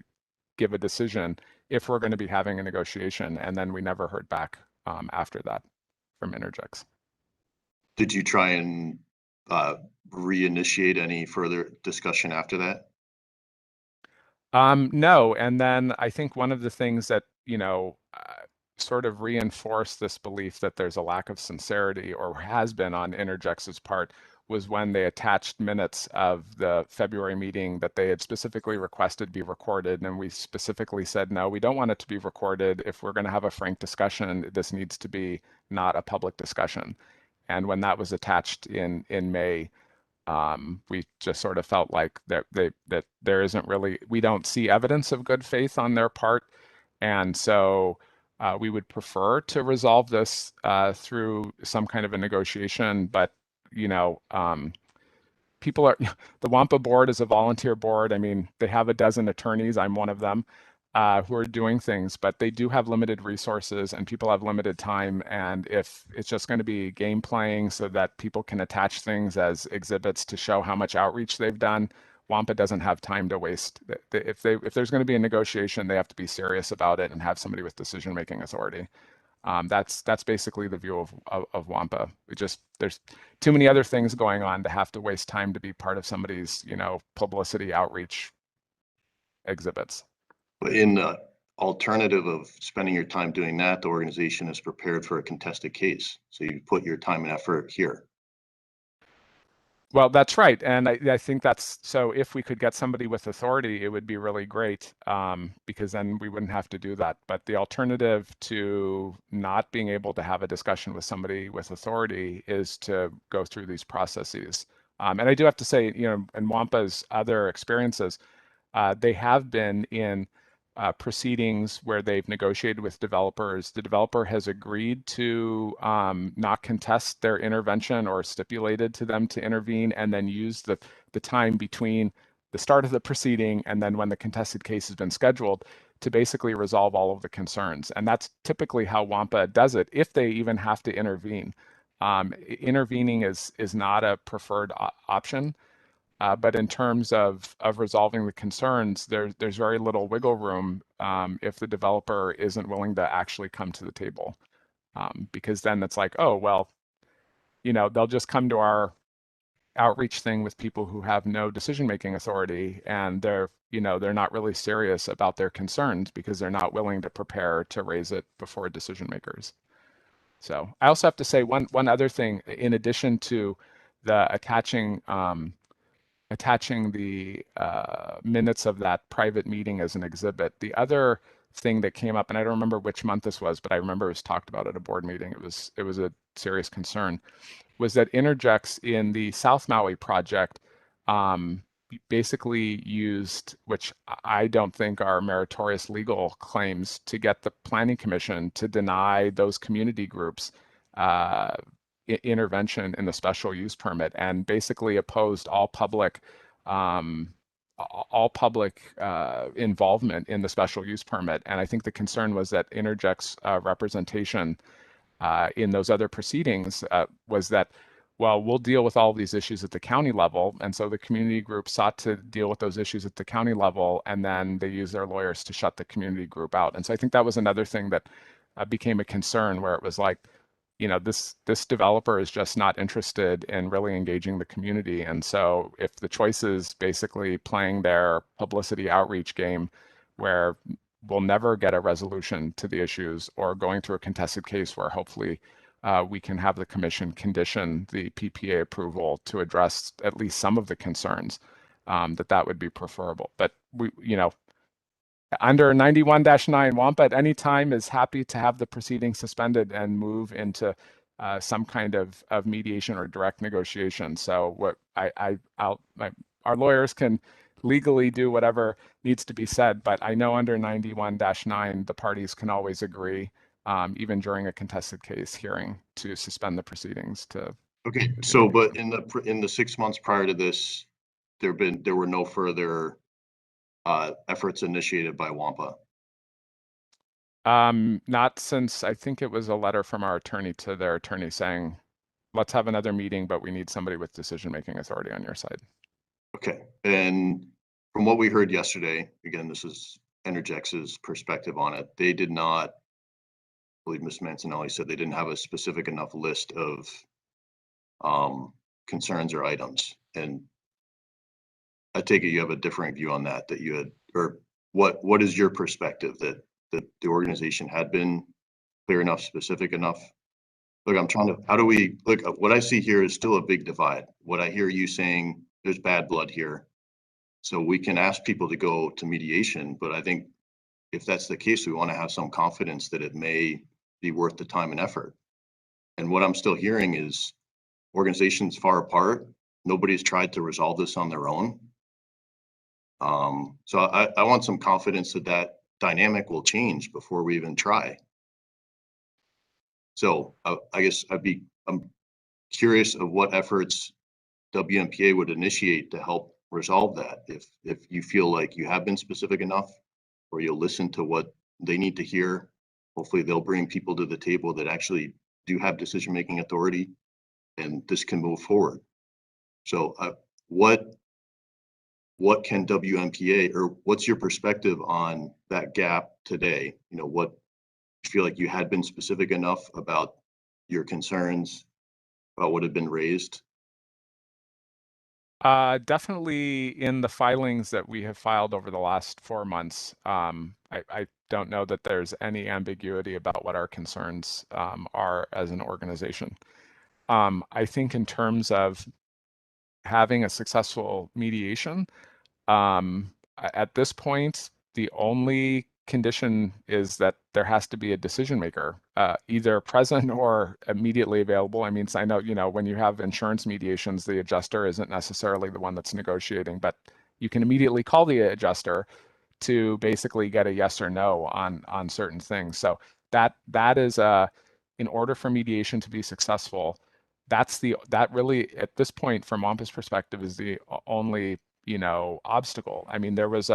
give a decision if we're going to be having a negotiation. And then we never heard back after that from Interjex. Did you try and reinitiate any further discussion after that? No. And then I think one of the things that, sort of reinforced this belief that there's a lack of sincerity, or has been on Interjex's part, was when they attached minutes of the February meeting that they had specifically requested be recorded. And we specifically said, no, we don't want it to be recorded. If we're going to have a frank discussion, this needs to be not a public discussion. And when that was attached in May, we just sort of felt like that there isn't really, we don't see evidence of good faith on their part. And so we would prefer to resolve this through some kind of a negotiation, but people are, the WMPA board is a volunteer board. I mean, they have a dozen attorneys, I'm one of them, who are doing things, but they do have limited resources and people have limited time. And if it's just going to be game playing so that people can attach things as exhibits to show how much outreach they've done, WMPA doesn't have time to waste. If there's going to be a negotiation, they have to be serious about it and have somebody with decision-making authority. That's basically the view of WMPA. There's too many other things going on to have to waste time to be part of somebody's, publicity outreach exhibits. But in the alternative of spending your time doing that, the organization is prepared for a contested case. So you put your time and effort here. Well, that's right. And I think that's, so if we could get somebody with authority, it would be really great, because then we wouldn't have to do that. But the alternative to not being able to have a discussion with somebody with authority is to go through these processes. And I do have to say, in WMPA's other experiences, they have been in proceedings where they've negotiated with developers. The developer has agreed to not contest their intervention or stipulated to them to intervene, and then use the time between the start of the proceeding and then when the contested case has been scheduled to basically resolve all of the concerns. And that's typically how WMPA does it, if they even have to intervene. Intervening is not a preferred option. But in terms of resolving the concerns, there's very little wiggle room if the developer isn't willing to actually come to the table, because then it's like, oh, well, they'll just come to our outreach thing with people who have no decision-making authority, and they're not really serious about their concerns because they're not willing to prepare to raise it before decision makers. So I also have to say one other thing, in addition to the attaching the minutes of that private meeting as an exhibit. The other thing that came up, and I don't remember which month this was, but I remember it was talked about at a board meeting, it was a serious concern, was that Interjects in the South Maui project basically used, which I don't think are meritorious legal claims, to get the Planning Commission to deny those community groups intervention in the special use permit, and basically opposed all public involvement in the special use permit. And I think the concern was that Interject's representation in those other proceedings was that, well, we'll deal with all of these issues at the county level. And so the community group sought to deal with those issues at the county level, and then they used their lawyers to shut the community group out. And so I think that was another thing that became a concern, where it was like, this developer is just not interested in really engaging the community. And so if the choice is basically playing their publicity outreach game, where we'll never get a resolution to the issues, or going through a contested case where hopefully we can have the commission condition the PPA approval to address at least some of the concerns, that would be preferable. But we, under 91-9, WMPA at any time is happy to have the proceeding suspended and move into some kind of mediation or direct negotiation. So what our lawyers can legally do whatever needs to be said, but I know under 91-9, the parties can always agree, even during a contested case hearing, to suspend the proceedings to. Okay, so, but in the 6 months prior to this, there were no further efforts initiated by WMPA? Not since, I think it was a letter from our attorney to their attorney saying, let's have another meeting, but we need somebody with decision-making authority on your side. Okay, and from what we heard yesterday, again, this is Interject's perspective on it, they did not, I believe Ms. Mancinelli said they didn't have a specific enough list of concerns or items. And I take it you have a different view on that you had, or what is your perspective, that the organization had been clear enough, specific enough? Look, I'm trying to, how do we, look, what I see here is still a big divide. What I hear you saying, there's bad blood here. So we can ask people to go to mediation, but I think if that's the case, we want to have some confidence that it may be worth the time and effort. And what I'm still hearing is organizations far apart. Nobody's tried to resolve this on their own. So I want some confidence that that dynamic will change before we even try. So I guess I'm curious of what efforts WMPA would initiate to help resolve that. If you feel like you have been specific enough, or you'll listen to what they need to hear, hopefully they'll bring people to the table that actually do have decision-making authority, and this can move forward. So what can WMPA, or what's your perspective on that gap today? You know, what you feel like you had been specific enough about your concerns about what had been raised? Definitely in the filings that we have filed over the last 4 months, I don't know that there's any ambiguity about what our concerns are as an organization. I think in terms of having a successful mediation, at this point, the only condition is that there has to be a decision maker, either present or immediately available. I mean, I know, you know, when you have insurance mediations, the adjuster isn't necessarily the one that's negotiating, but you can immediately call the adjuster to basically get a yes or no on certain things. So that is in order for mediation to be successful, that really at this point from WMPA's perspective is the only, you know, obstacle. I mean, there was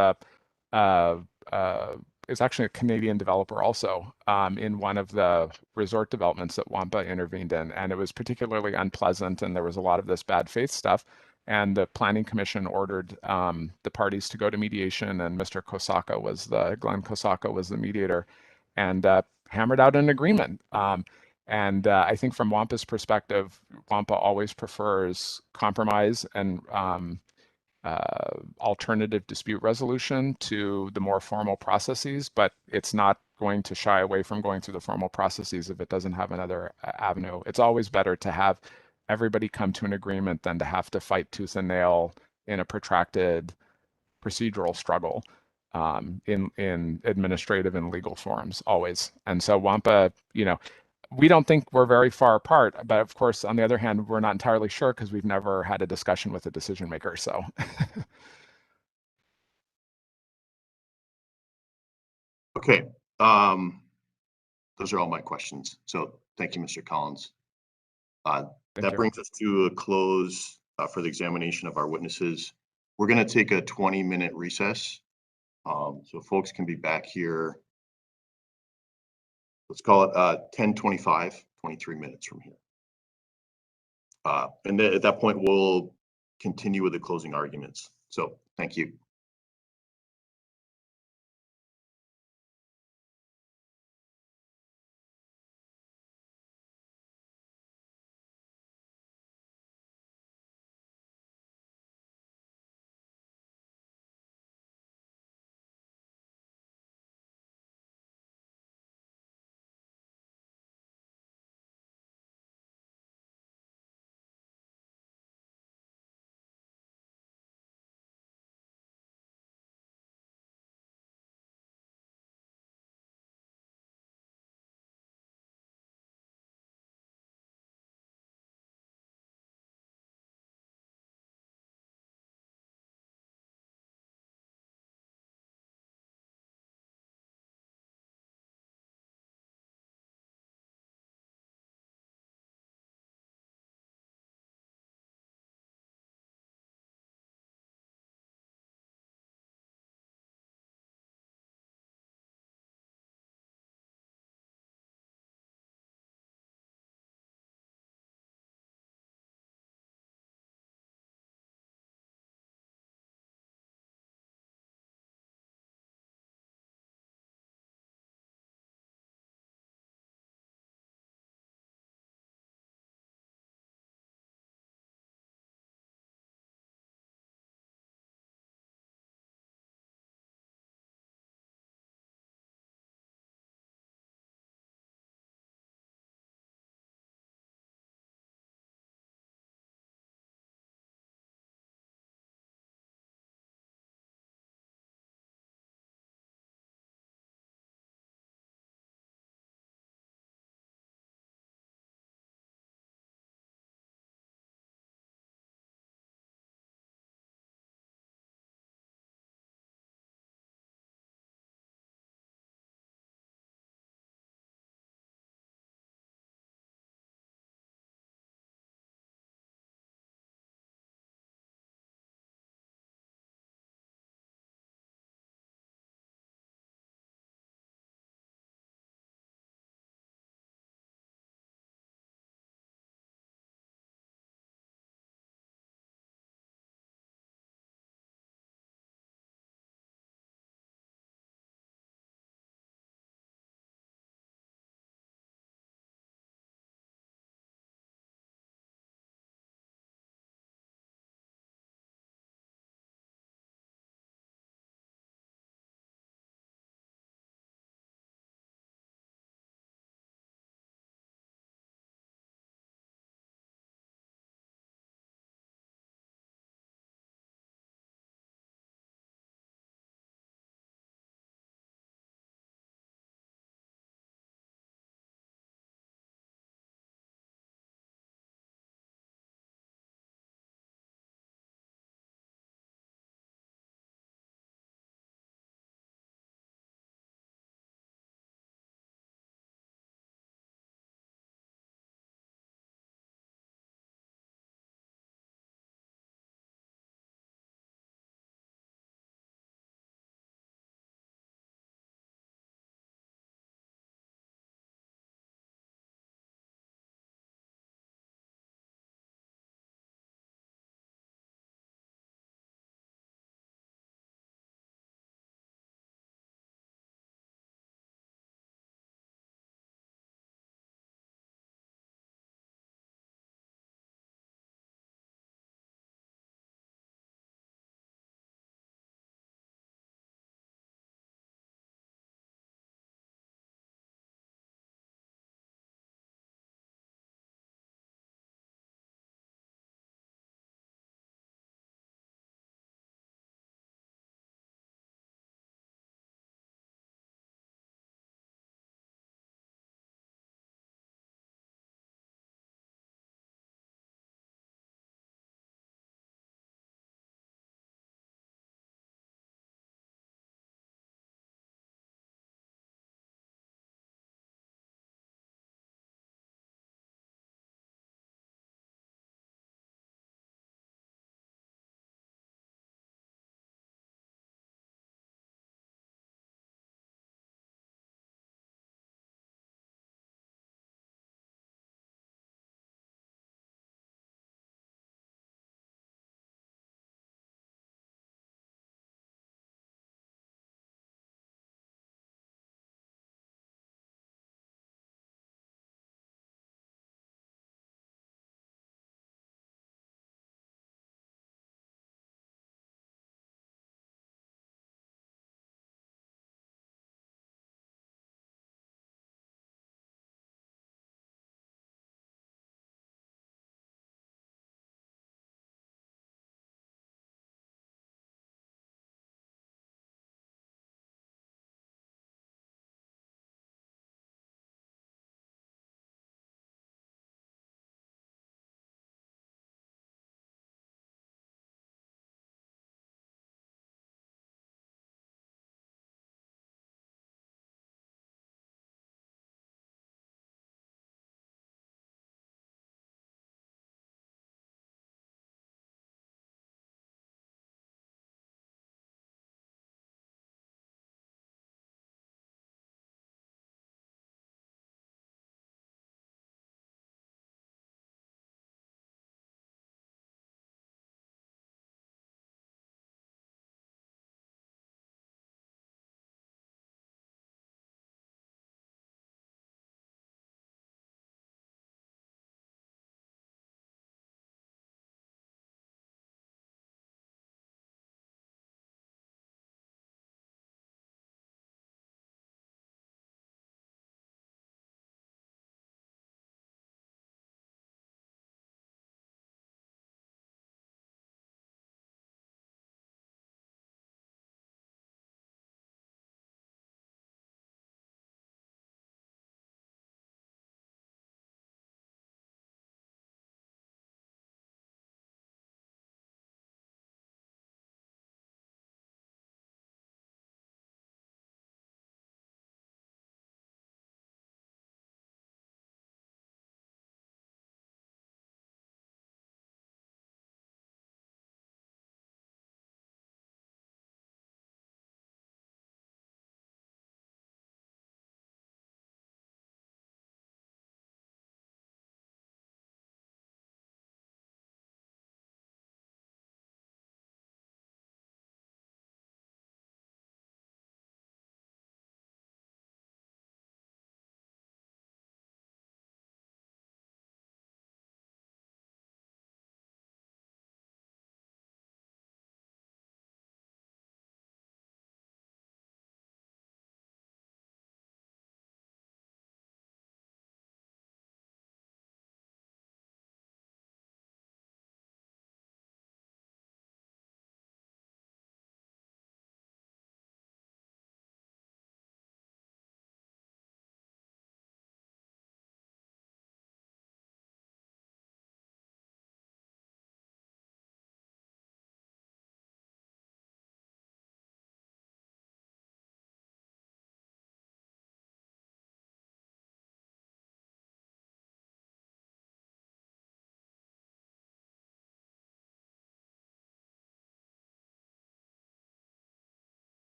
it's actually a Canadian developer also in one of the resort developments that WMPA intervened in, and it was particularly unpleasant, and there was a lot of this bad faith stuff. And the Planning Commission ordered the parties to go to mediation, and Mr. Glenn Kosaka was the mediator, and hammered out an agreement. And I think from WMPA's perspective, WMPA always prefers compromise and alternative dispute resolution to the more formal processes, but it's not going to shy away from going through the formal processes if it doesn't have another avenue. It's always better to have everybody come to an agreement than to have to fight tooth and nail in a protracted procedural struggle in administrative and legal forums, always. And so WMPA, you know, we don't think we're very far apart, but of course, on the other hand, we're not entirely sure because we've never had a discussion with a decision maker. So. Okay, those are all my questions. So thank you, Mr. Collins. That brings us to a close for the examination of our witnesses. We're going to take a 20-minute recess. So folks can be back here. Let's call it 10:25, 23 minutes from here. And at that point, we'll continue with the closing arguments. So thank you.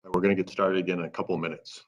We're going to get started again in a couple of minutes.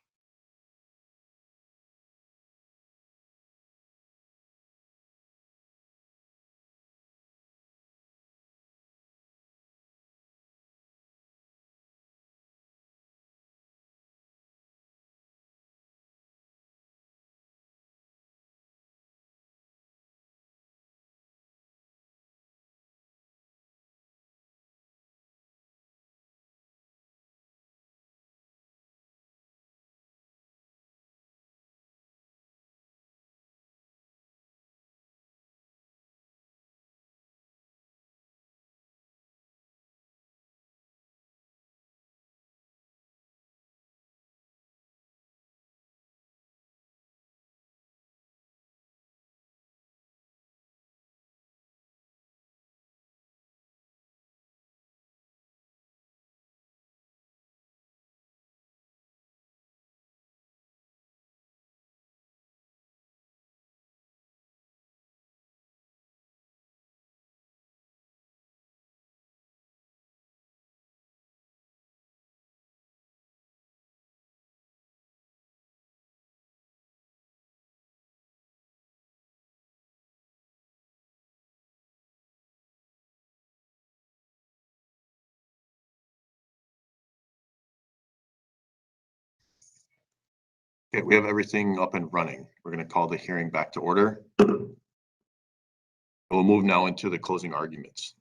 Okay, we have everything up and running. We're going to call the hearing back to order. We'll move now into the closing arguments.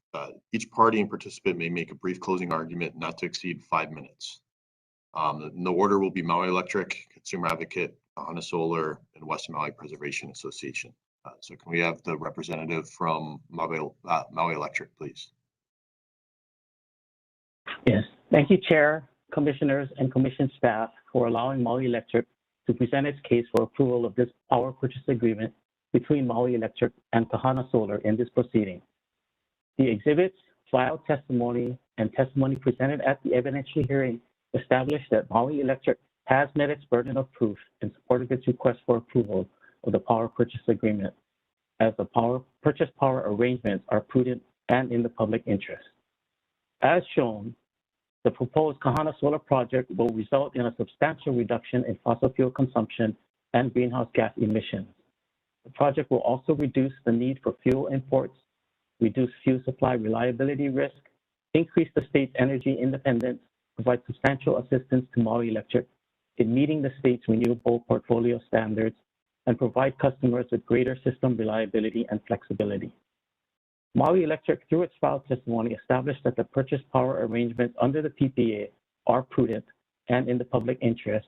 Each party and participant may make a brief closing argument not to exceed 5 minutes. The order will be Maui Electric, Consumer Advocate, Kahana Solar, and West Maui Preservation Association. So can we have the representative from Maui Electric, please? Yes, thank you, Chair, Commissioners, and Commission staff for allowing Maui Electric to present its case for approval of this power purchase agreement between Maui Electric and Kahana Solar in this proceeding. The exhibits, filed testimony, and testimony presented at the evidentiary hearing established that Maui Electric has met its burden of proof in support of its request for approval of the power purchase agreement, as the purchase power arrangements are prudent and in the public interest. As shown, the proposed Kahana Solar project will result in a substantial reduction in fossil fuel consumption and greenhouse gas emissions. The project will also reduce the need for fuel imports, reduce fuel supply reliability risk, increase the state's energy independence, provide substantial assistance to Maui Electric in meeting the state's renewable portfolio standards, and provide customers with greater system reliability and flexibility. Maui Electric, through its filed testimony, established that the purchase power arrangements under the PPA are prudent and in the public interest,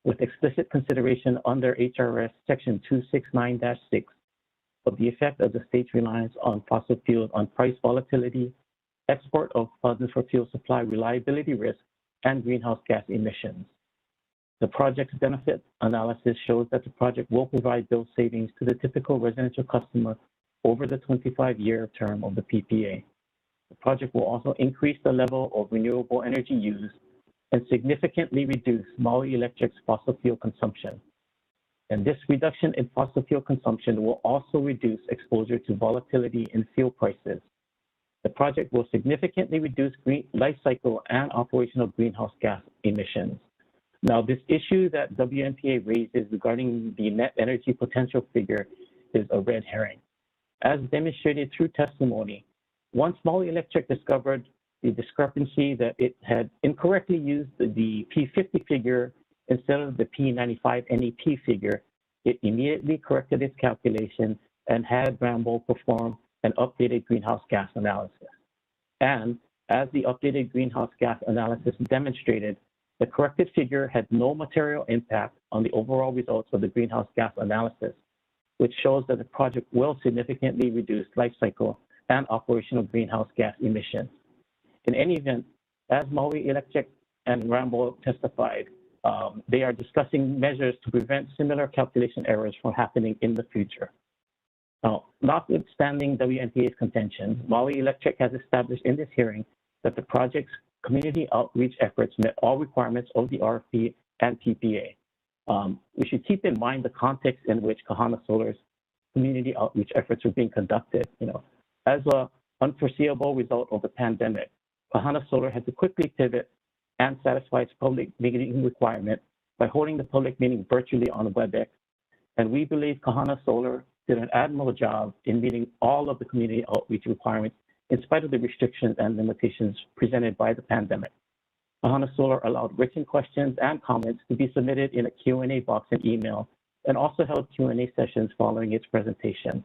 with explicit consideration under HRS Section 269-6 of the effect of the state's reliance on fossil fuels on price volatility, export of funds for fuel supply reliability risk, and greenhouse gas emissions. The project's benefit analysis shows that the project will provide bill savings to the typical residential customer over the 25-year term of the PPA. The project will also increase the level of renewable energy used and significantly reduce Maui Electric's fossil fuel consumption. And this reduction in fossil fuel consumption will also reduce exposure to volatility in fuel prices. The project will significantly reduce life cycle and operational greenhouse gas emissions. Now, this issue that WMPA raises regarding the net energy potential figure is a red herring. As demonstrated through testimony, once Maui Electric discovered the discrepancy that it had incorrectly used the P50 figure instead of the P95 NEP figure, it immediately corrected its calculation and had Bramble perform an updated greenhouse gas analysis. And as the updated greenhouse gas analysis demonstrated, the corrected figure had no material impact on the overall results of the greenhouse gas analysis, which shows that the project will significantly reduce life cycle and operational greenhouse gas emissions. In any event, as Maui Electric and Rambo testified, they are discussing measures to prevent similar calculation errors from happening in the future. Now, notwithstanding WMPA's contention, Maui Electric has established in this hearing that the project's community outreach efforts met all requirements of the RFP and PPA. We should keep in mind the context in which Kahana Solar's community outreach efforts are being conducted. As an unforeseeable result of the pandemic, Kahana Solar had to quickly pivot and satisfy its public meeting requirement by holding the public meeting virtually on WebEx. And we believe Kahana Solar did an admirable job in meeting all of the community outreach requirements in spite of the restrictions and limitations presented by the pandemic. Kahana Solar allowed written questions and comments to be submitted in a Q&A box and email, and also held Q&A sessions following its presentation.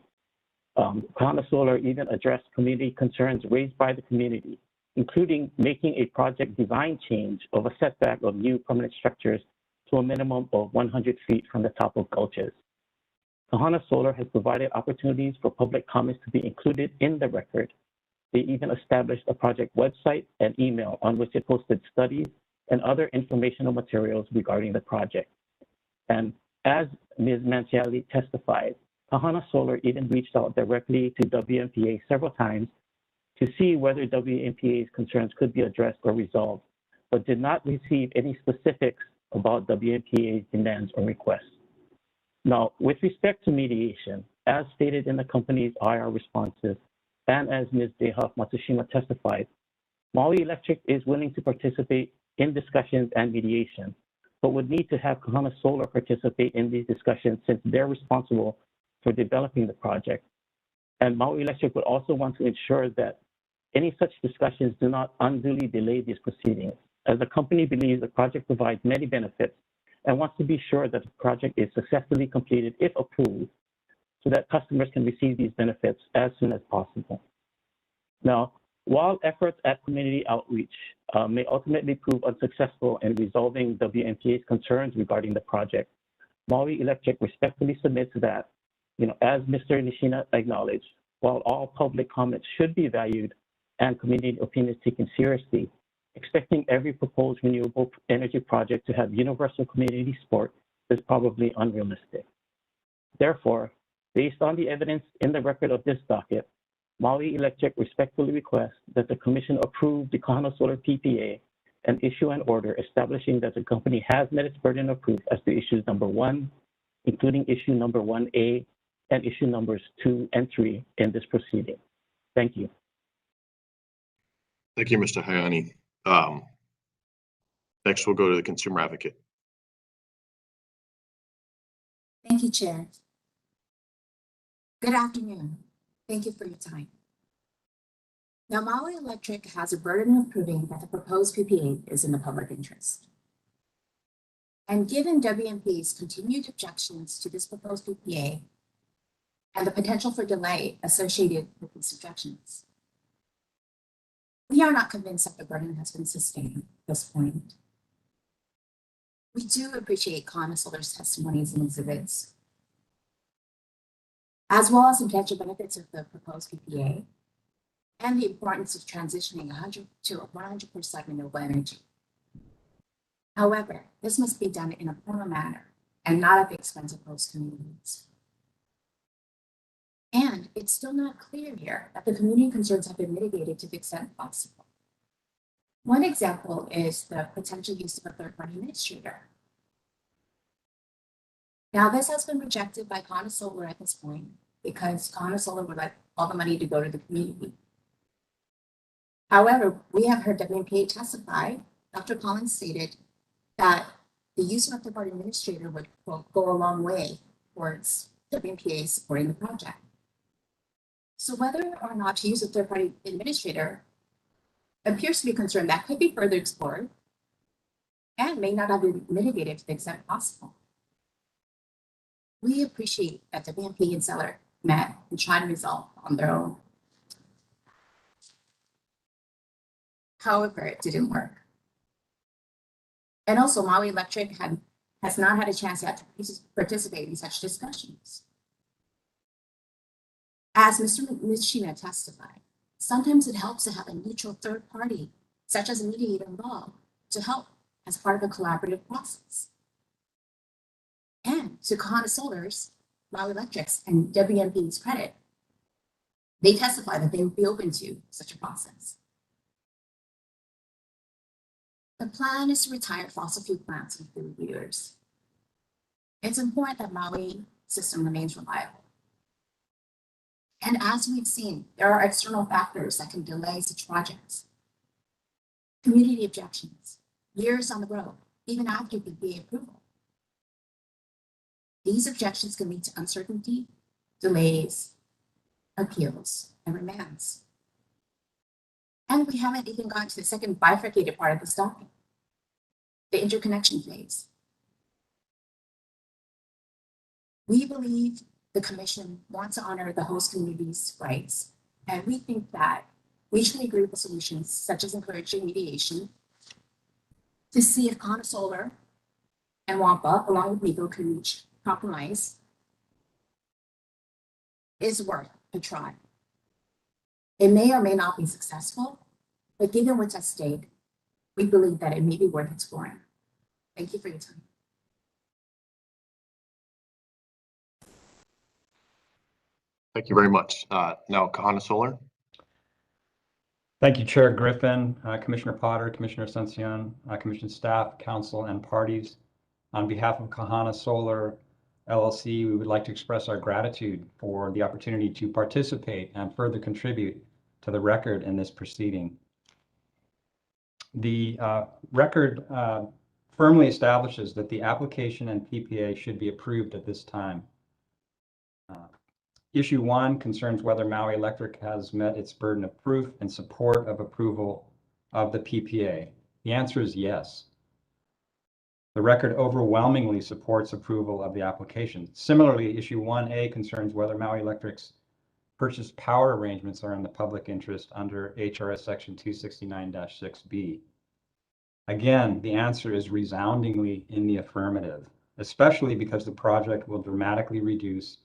Kahana Solar even addressed community concerns raised by the community, including making a project design change of a setback of new permanent structures to a minimum of 100 feet from the top of gulches. Kahana Solar has provided opportunities for public comments to be included in the record. They even established a project website and email on which it posted studies and other informational materials regarding the project. And as Ms. Mancielli testified, Kahana Solar even reached out directly to WMPA several times to see whether WMPA's concerns could be addressed or resolved, but did not receive any specifics about WMPA's demands or requests. Now, with respect to mediation, as stated in the company's IR responses, and as Ms. Deha Matsushima testified, Maui Electric is willing to participate in discussions and mediation, but would need to have Kahana Solar participate in these discussions since they're responsible for developing the project. And Maui Electric would also want to ensure that any such discussions do not unduly delay these proceedings, as the company believes the project provides many benefits and wants to be sure that the project is successfully completed if approved, so that customers can receive these benefits as soon as possible. Now, while efforts at community outreach may ultimately prove unsuccessful in resolving WMPA's concerns regarding the project, Maui Electric respectfully submits that, as Mr. Nishina acknowledged, while all public comments should be valued and community opinions taken seriously, expecting every proposed renewable energy project to have universal community support is probably unrealistic. Therefore, based on the evidence in the record of this docket, Maui Electric respectfully requests that the Commission approve the Kahana Solar PPA and issue an order establishing that the company has met its burden of proof as to issues number 1, including issue number 1A, and issue numbers 2 and 3 in this proceeding. Thank you. Thank you, Mr. Hayani. Next, we'll go to the consumer advocate. Thank you, Chair. Good afternoon. Thank you for your time. Now, Maui Electric has a burden of proving that the proposed PPA is in the public interest. And given WMP's continued objections to this proposed PPA and the potential for delay associated with these objections, we are not convinced that the burden has been sustained at this point. We do appreciate Kahana Solar's testimonies and exhibits, as well as the potential benefits of the proposed PPA and the importance of transitioning 100% renewable energy. However, this must be done in a formal manner and not at the expense of host communities. And it's still not clear here that the community concerns have been mitigated to the extent possible. One example is the potential use of a third-party administrator. Now, this has been rejected by Kahana Solar at this point because Kahana Solar would like all the money to go to the community. However, we have heard WMPA testify. Dr. Collins stated that the use of a third-party administrator would go a long way towards WMPA supporting the project. So whether or not to use a third-party administrator appears to be a concern that could be further explored and may not have been mitigated to the extent possible. We appreciate that WMPA and seller met and tried to resolve on their own. However, it didn't work. And also, Maui Electric has not had a chance yet to participate in such discussions. As Mr. Nishina testified, sometimes it helps to have a neutral third party, such as a mediator involved, to help as part of a collaborative process. And to Kahana Solar's, Maui Electric's, and WMP's credit, they testify that they would be open to such a process. The plan is to retire fossil fuel plants in 3 years. It's important that Maui system remains reliable. And as we've seen, there are external factors that can delay such projects. Community objections, years on the road, even after PPA approval. These objections can lead to uncertainty, delays, appeals, and remands. And we haven't even gotten to the second bifurcated part of this document, the interconnection phase. We believe the Commission wants to honor the host community's rights, and we think that we should agree with the solutions, such as encouraging mediation, to see if Kahana Solar and WMPA, along with MECO, can reach compromise is worth a try. It may or may not be successful, but given what's at stake, we believe that it may be worth exploring. Thank you for your time. Thank you very much. Now, Kahana Solar. Thank you, Chair Griffin, Commissioner Potter, Commissioner Asuncion, Commission staff, council, and parties. On behalf of Kahana Solar LLC, we would like to express our gratitude for the opportunity to participate and further contribute to the record in this proceeding. The record firmly establishes that the application and PPA should be approved at this time. Issue 1 concerns whether Maui Electric has met its burden of proof in support of approval of the PPA. The answer is yes. The record overwhelmingly supports approval of the application. Similarly, issue 1A concerns whether Maui Electric's purchase power arrangements are in the public interest under HRS section 269-6B. Again, the answer is resoundingly in the affirmative, especially because the project will dramatically reduce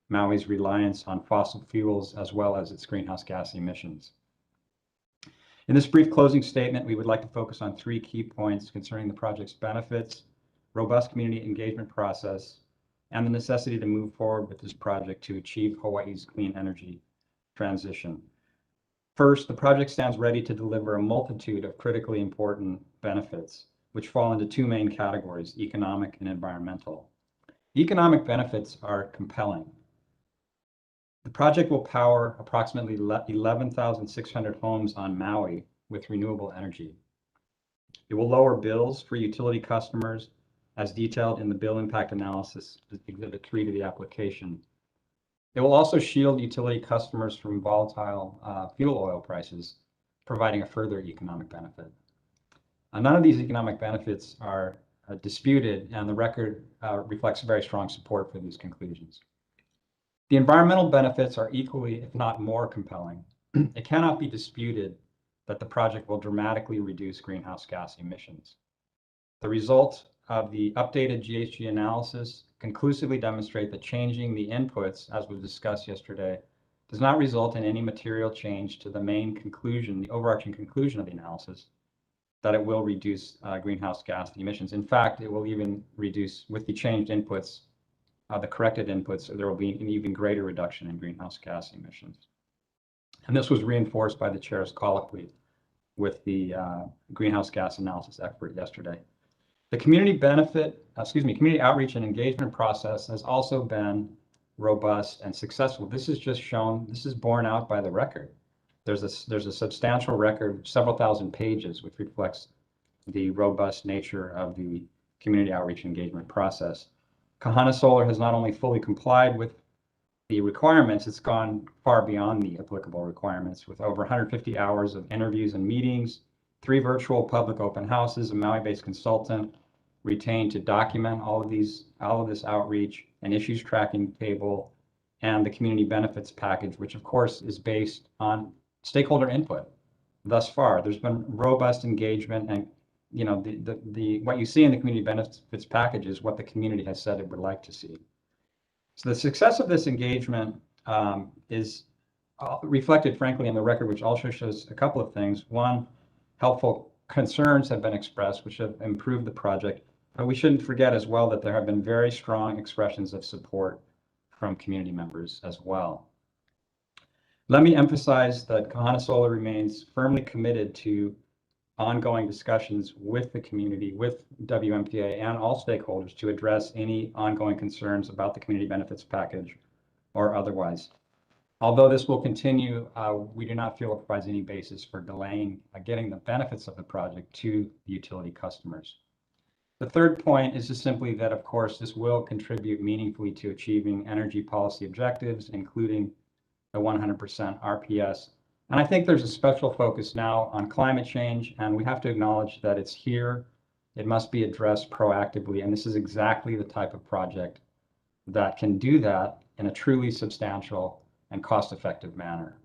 Maui's reliance on fossil fuels as well as its greenhouse gas emissions. In this brief closing statement, we would like to focus on 3 key points concerning the project's benefits, robust community engagement process, and the necessity to move forward with this project to achieve Hawaii's clean energy transition. First, the project stands ready to deliver a multitude of critically important benefits, which fall into 2 main categories, economic and environmental. Economic benefits are compelling. The project will power approximately 11,600 homes on Maui with renewable energy. It will lower bills for utility customers as detailed in the bill impact analysis, Exhibit 3 to the application. It will also shield utility customers from volatile fuel oil prices, providing a further economic benefit. None of these economic benefits are disputed, and the record reflects very strong support for these conclusions. The environmental benefits are equally, if not more, compelling. It cannot be disputed that the project will dramatically reduce greenhouse gas emissions. The results of the updated GHG analysis conclusively demonstrate that changing the inputs, as was discussed yesterday, does not result in any material change to the main conclusion, the overarching conclusion of the analysis, that it will reduce greenhouse gas emissions. In fact, it will even reduce, with the changed inputs, the corrected inputs, there will be an even greater reduction in greenhouse gas emissions. And this was reinforced by the chair's colloquy with the greenhouse gas analysis expert yesterday. The community outreach and engagement process has also been robust and successful. This is just shown, this is borne out by the record. There's a substantial record, several thousand pages, which reflects the robust nature of the community outreach and engagement process. Kahana Solar has not only fully complied with the requirements, it's gone far beyond the applicable requirements with over 150 hours of interviews and meetings, 3 virtual public open houses, a Maui-based consultant retained to document all of this outreach, an issues tracking table, and the community benefits package, which of course is based on stakeholder input. Thus far, there's been robust engagement, and what you see in the community benefits package is what the community has said it would like to see. So the success of this engagement is reflected, frankly, in the record, which also shows a couple of things. One, helpful concerns have been expressed, which have improved the project. But we shouldn't forget as well that there have been very strong expressions of support from community members as well. Let me emphasize that Kahana Solar remains firmly committed to ongoing discussions with the community, with WMPA and all stakeholders to address any ongoing concerns about the community benefits package or otherwise. Although this will continue, we do not feel it provides any basis for delaying getting the benefits of the project to the utility customers. The third point is just simply that, of course, this will contribute meaningfully to achieving energy policy objectives, including the 100% RPS. And I think there's a special focus now on climate change, and we have to acknowledge that it's here. It must be addressed proactively, and this is exactly the type of project that can do that in a truly substantial and cost-effective manner.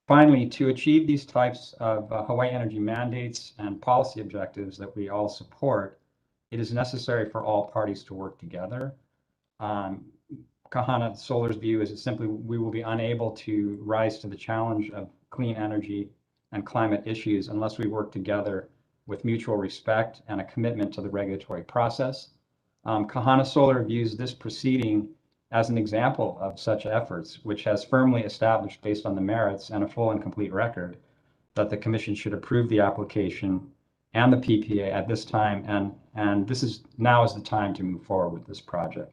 Finally, to achieve these types of Hawaii energy mandates and policy objectives that we all support, it is necessary for all parties to work together. Kahana Solar's view is that simply we will be unable to rise to the challenge of clean energy and climate issues unless we work together with mutual respect and a commitment to the regulatory process. Kahana Solar views this proceeding as an example of such efforts, which has firmly established, based on the merits and a full and complete record, that the Commission should approve the application and the PPA at this time, and this is now is the time to move forward with this project.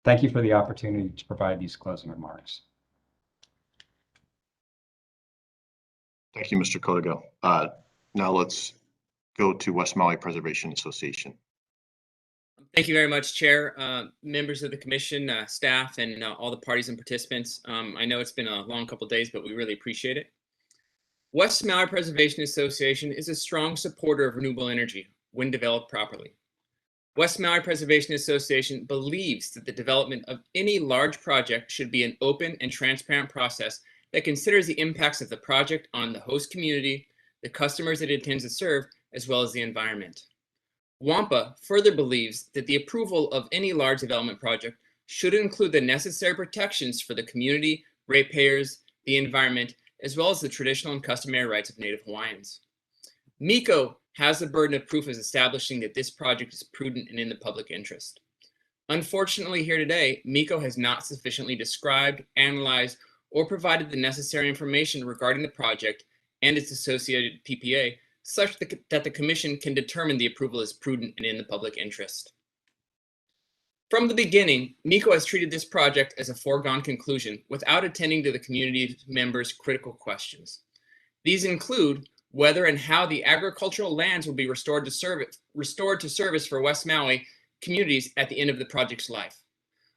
Thank you for the opportunity to provide these closing remarks. Thank you, Mr. Kotiga. Now let's go to West Maui Preservation Association. Thank you very much, Chair, members of the Commission, staff, and all the parties and participants. I know it's been a long couple of days, but we really appreciate it. West Maui Preservation Association is a strong supporter of renewable energy when developed properly. West Maui Preservation Association believes that the development of any large project should be an open and transparent process that considers the impacts of the project on the host community, the customers it intends to serve, as well as the environment. WMPA further believes that the approval of any large development project should include the necessary protections for the community, ratepayers, the environment, as well as the traditional and customary rights of Native Hawaiians. MECO has the burden of proof as establishing that this project is prudent and in the public interest. Unfortunately, here today, MECO has not sufficiently described, analyzed, or provided the necessary information regarding the project and its associated PPA, such that the Commission can determine the approval is prudent and in the public interest. From the beginning, MECO has treated this project as a foregone conclusion without attending to the community members' critical questions. These include whether and how the agricultural lands will be restored to service for West Maui communities at the end of the project's life,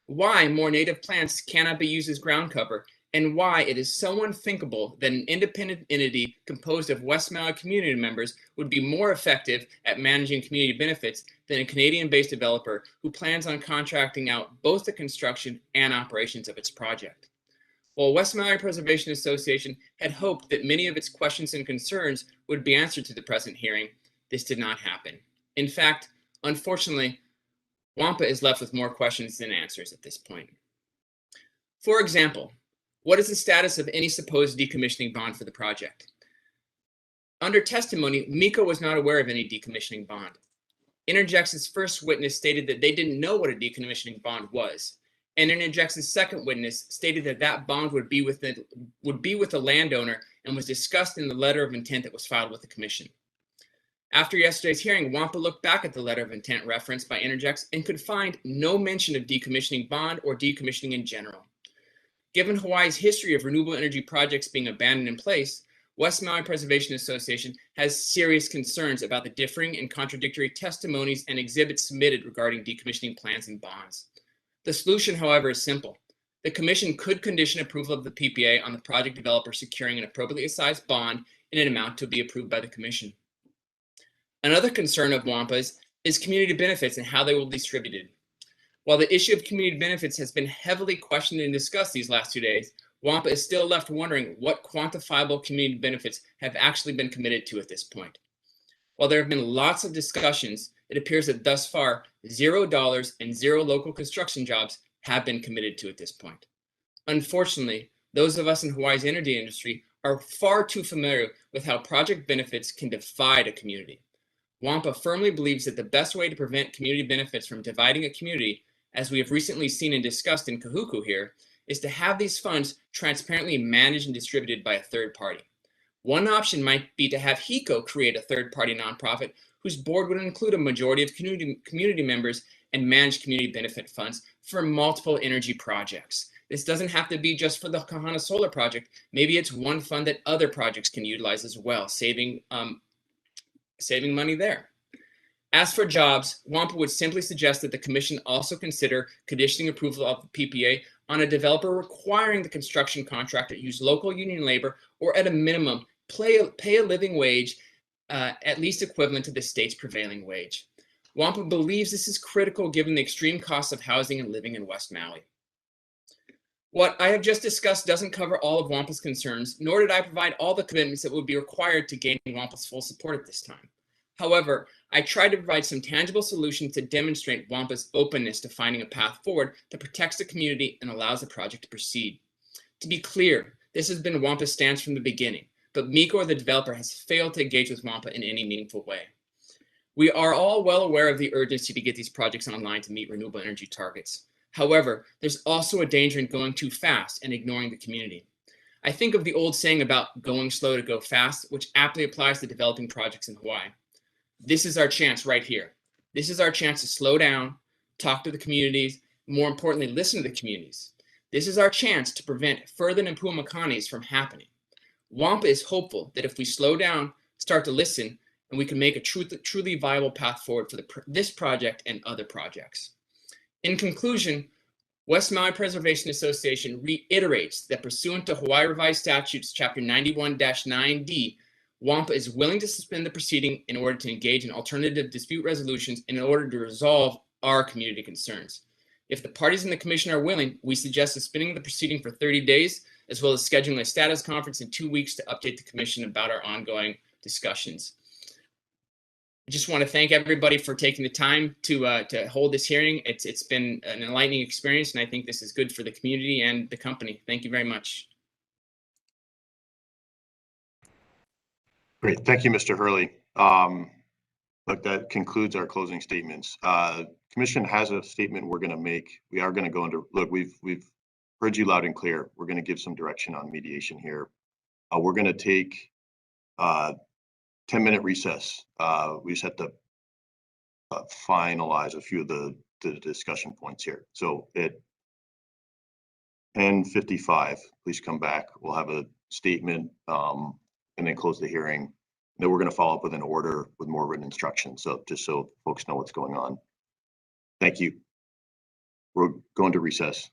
why more native plants cannot be used as ground cover, and why it is so unthinkable that an independent entity composed of West Maui community members would be more effective at managing community benefits than a Canadian-based developer who plans on contracting out both the construction and operations of its project. While West Maui Preservation Association had hoped that many of its questions and concerns would be answered to the present hearing, this did not happen. In fact, unfortunately, WMPA is left with more questions than answers at this point. For example, what is the status of any supposed decommissioning bond for the project? Under testimony, MECO was not aware of any decommissioning bond. Interjex's first witness stated that they didn't know what a decommissioning bond was, and Interjex's second witness stated that that bond would be with the landowner and was discussed in the letter of intent that was filed with the Commission. After yesterday's hearing, WMPA looked back at the letter of intent referenced by Interjex and could find no mention of decommissioning bond or decommissioning in general. Given Hawaii's history of renewable energy projects being abandoned in place, West Maui Preservation Association has serious concerns about the differing and contradictory testimonies and exhibits submitted regarding decommissioning plans and bonds. The solution, however, is simple. The Commission could condition approval of the PPA on the project developer securing an appropriately sized bond in an amount to be approved by the Commission. Another concern of WMPA's is community benefits and how they will be distributed. While the issue of community benefits has been heavily questioned and discussed these last 2 days, WMPA is still left wondering what quantifiable community benefits have actually been committed to at this point. While there have been lots of discussions, it appears that thus far, $0 and 0 local construction jobs have been committed to at this point. Unfortunately, those of us in Hawaii's energy industry are far too familiar with how project benefits can divide a community. WMPA firmly believes that the best way to prevent community benefits from dividing a community, as we have recently seen and discussed in Kahuku here, is to have these funds transparently managed and distributed by a third party. One option might be to have HECO create a third-party nonprofit whose board would include a majority of community members and manage community benefit funds for multiple energy projects. This doesn't have to be just for the Kahana Solar project. Maybe it's one fund that other projects can utilize as well, saving money there. As for jobs, WMPA would simply suggest that the Commission also consider conditioning approval of the PPA on a developer requiring the construction contractor use local union labor, or at a minimum, pay a living wage at least equivalent to the state's prevailing wage. WMPA believes this is critical given the extreme costs of housing and living in West Maui. What I have just discussed doesn't cover all of WMPA's concerns, nor did I provide all the commitments that would be required to gain WMPA's full support at this time. However, I tried to provide some tangible solutions to demonstrate WMPA's openness to finding a path forward that protects the community and allows the project to proceed. To be clear, this has been WMPA's stance from the beginning, but MECO or the developer has failed to engage with WMPA in any meaningful way. We are all well aware of the urgency to get these projects online to meet renewable energy targets. However, there's also a danger in going too fast and ignoring the community. I think of the old saying about going slow to go fast, which aptly applies to developing projects in Hawaii. This is our chance right here. This is our chance to slow down, talk to the communities, more importantly, listen to the communities. This is our chance to prevent further Nipua from happening. WMPA is hopeful that if we slow down, start to listen, and we can make a truly viable path forward for this project and other projects. In conclusion, West Maui Preservation Association reiterates that pursuant to Hawaii Revised Statutes, Chapter 91-9D, WMPA is willing to suspend the proceeding in order to engage in alternative dispute resolutions and in order to resolve our community concerns. If the parties in the commission are willing, we suggest suspending the proceeding for 30 days, as well as scheduling a status conference in 2 weeks to update the commission about our ongoing discussions. I just want to thank everybody for taking the time to hold this hearing. It's been an enlightening experience, and I think this is good for the community and the company. Thank you very much. Great, thank you, Mr. Hurley. Look, that concludes our closing statements. Commission has a statement we're going to make. We are going to go into, look, we've heard you loud and clear. We're going to give some direction on mediation here. We're going to take 10-minute recess. We just have to finalize a few of the discussion points here. So at 10:55, please come back. We'll have a statement and then close the hearing. And then we're going to follow up with an order with more written instructions. So just so folks know what's going on. Thank you. We're going to recess.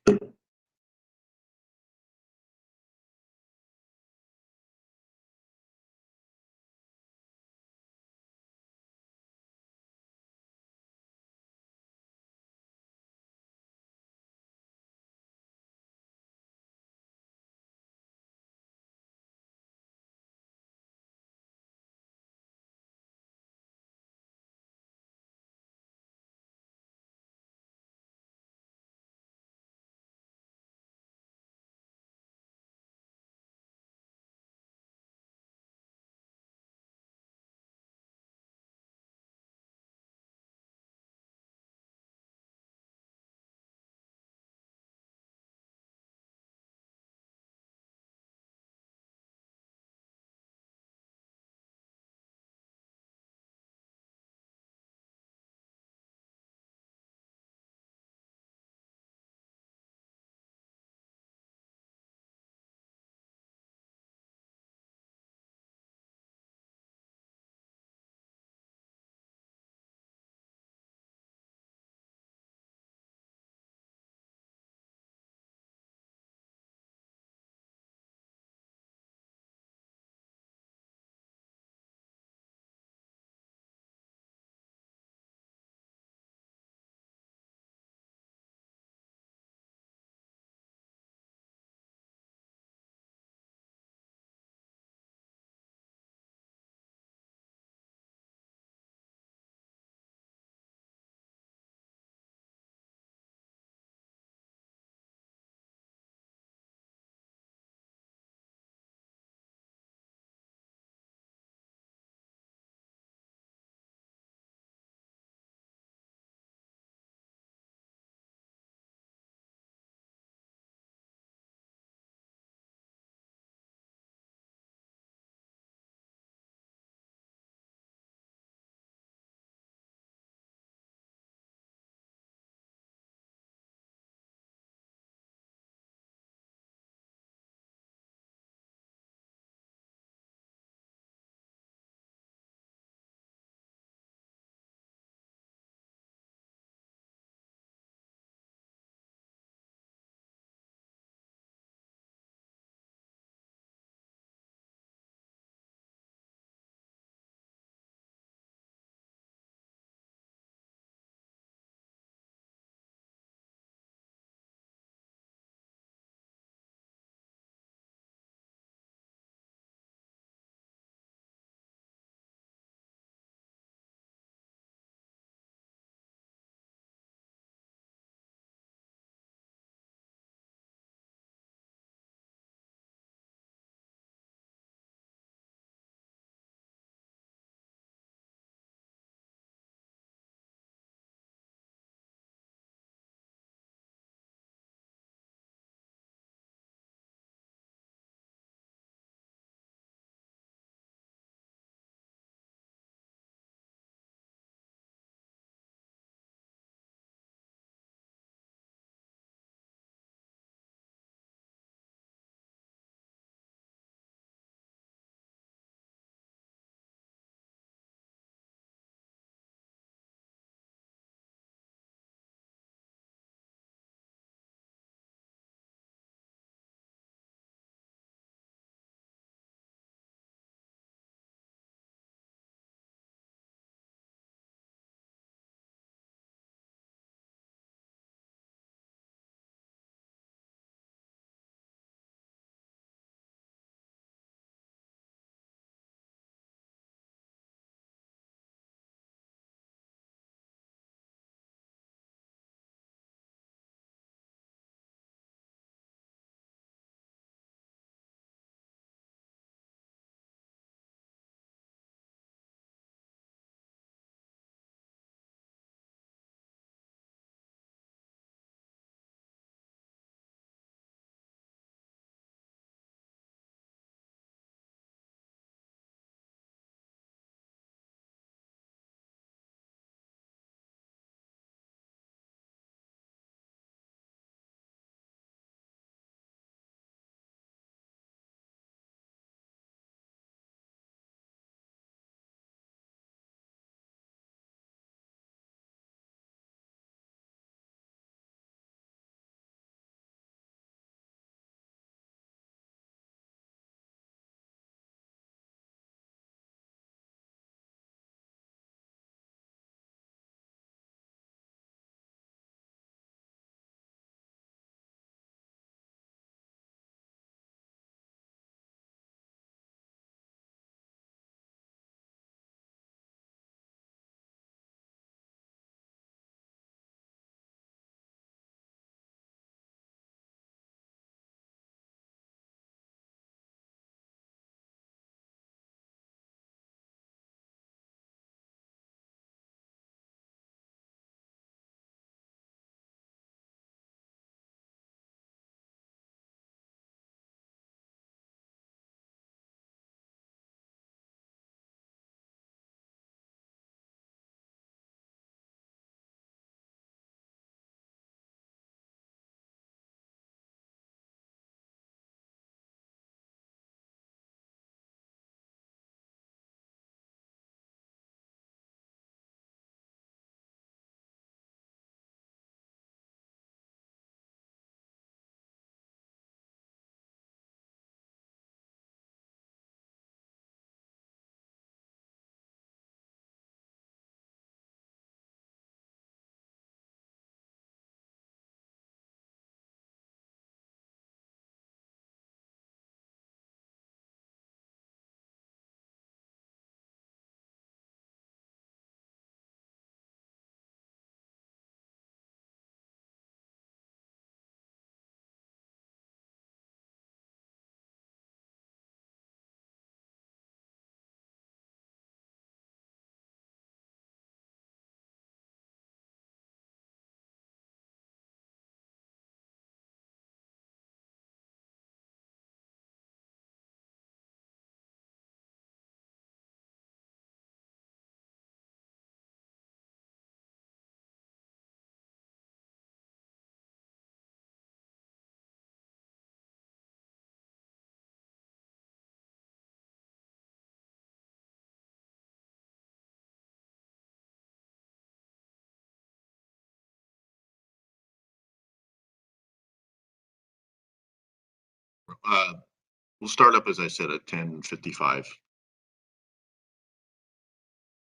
We'll start up, as I said, at 10:55.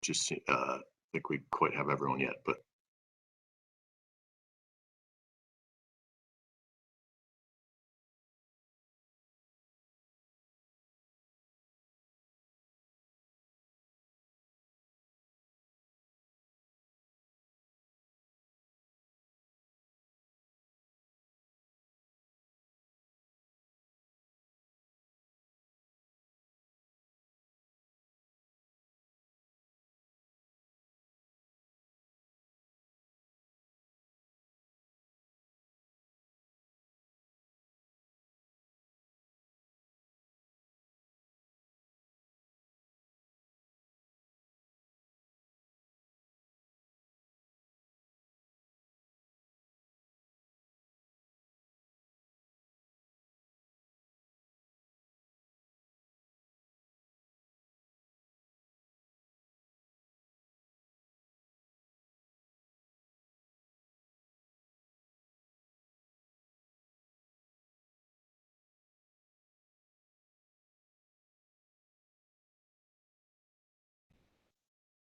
Just think we quite have everyone yet, but.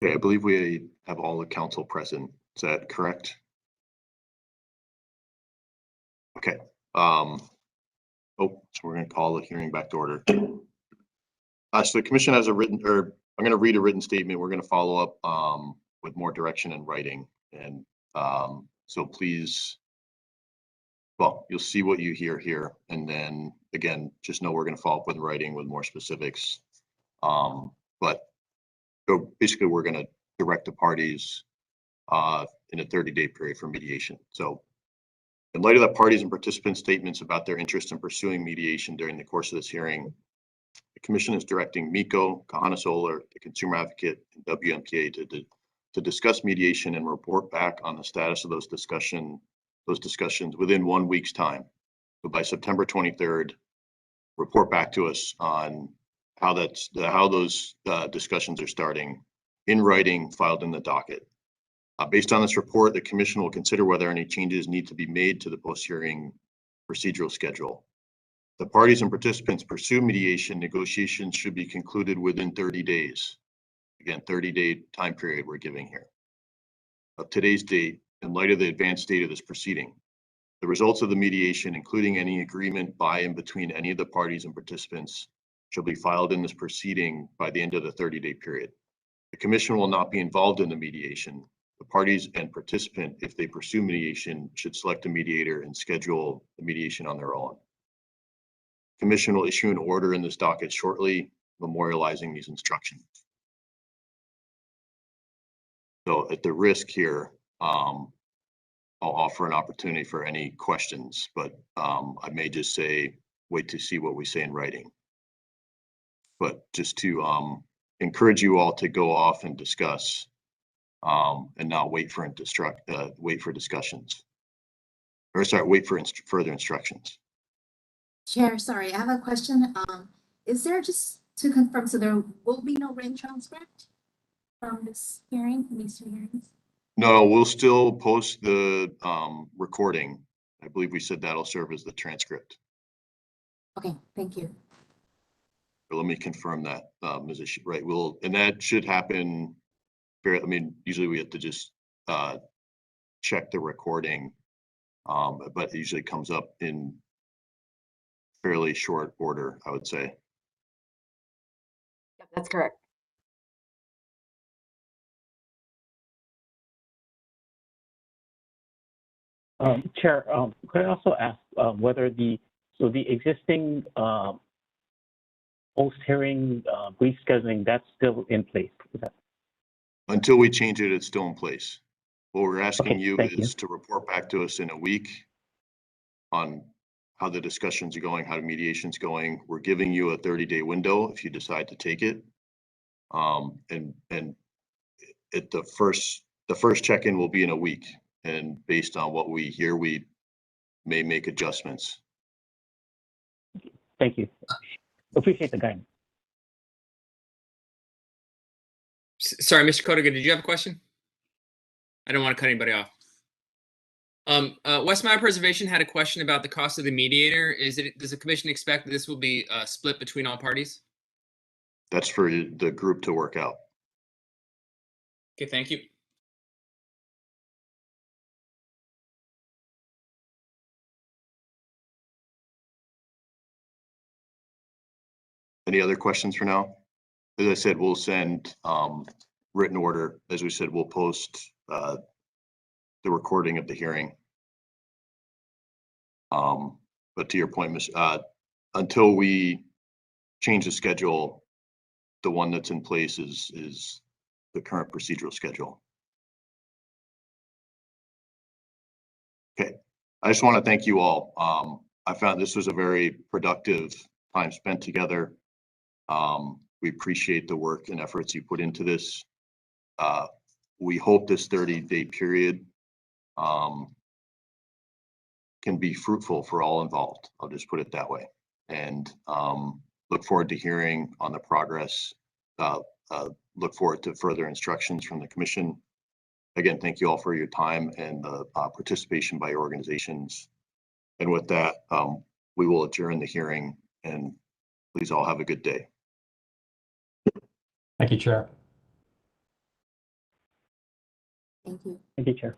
Okay, I believe we have all the council present. Is that correct? Okay. So we're going to call the hearing back to order. So the commission has a written, or I'm going to read a written statement. We're going to follow up with more direction in writing. And so please, well, you'll see what you hear here. And then again, just know we're going to follow up with writing with more specifics. But so basically, we're going to direct the parties in a 30-day period for mediation. So in light of the parties and participants' statements about their interest in pursuing mediation during the course of this hearing, the commission is directing MECO, Kahana Solar, the Consumer Advocate, and WMPA to discuss mediation and report back on the status of those discussions within 1 week's time. So by September 23rd, report back to us on how those discussions are starting in writing, filed in the docket. Based on this report, the commission will consider whether any changes need to be made to the post-hearing procedural schedule. The parties and participants pursue mediation, negotiations should be concluded within 30 days. Again, 30-day time period we're giving here. Of today's date, in light of the advanced date of this proceeding, the results of the mediation, including any agreement by and between any of the parties and participants, shall be filed in this proceeding by the end of the 30-day period. The commission will not be involved in the mediation. The parties and participant, if they pursue mediation, should select a mediator and schedule the mediation on their own. The commission will issue an order in this docket shortly, memorializing these instructions. So at the risk here, I'll offer an opportunity for any questions, but I may just say, wait to see what we say in writing. But just to encourage you all to go off and discuss and not wait for discussions. Or sorry, wait for further instructions. Chair, sorry, I have a question. Is there, just to confirm, so there will be no written transcript from this hearing, from these two hearings? No, we'll still post the recording. I believe we said that'll serve as the transcript. Okay, thank you. But let me confirm that, Ms. Ishii, right? And that should happen. I mean, usually we have to just check the recording, but it usually comes up in fairly short order, I would say. Yep, that's correct. Chair, could I also ask whether the existing post-hearing brief scheduling, that's still in place? Until we change it, it's still in place. What we're asking Okay, you thank is to report back to us in a week on how the discussions are going, how the mediation's going. We're giving you a 30-day window if you decide to take it. And at the first check-in will be in a week. And based on what we hear, we may make adjustments. Thank you. Appreciate the guidance. Sorry, Mr. Kotiga, did you have a question? I don't want to cut anybody off. West Maui Preservation had a question about the cost of the mediator. Does the commission expect that this will be split between all parties? That's for the group to work out. Okay, thank you. Any other questions for now? As I said, we'll send written order. As we said, we'll post the recording of the hearing. But to your point, until we change the schedule, the one that's in place is the current procedural schedule. Okay, I just want to thank you all. I found this was a very productive time spent together. We appreciate the work and efforts you put into this. We hope this 30-day period can be fruitful for all involved. I'll just put it that way. And look forward to hearing on the progress. Look forward to further instructions from the commission. Again, thank you all for your time and the participation by your organizations. And with that, we will adjourn the hearing, and please all have a good day. Thank you, Chair. Thank you. Thank you, Chair.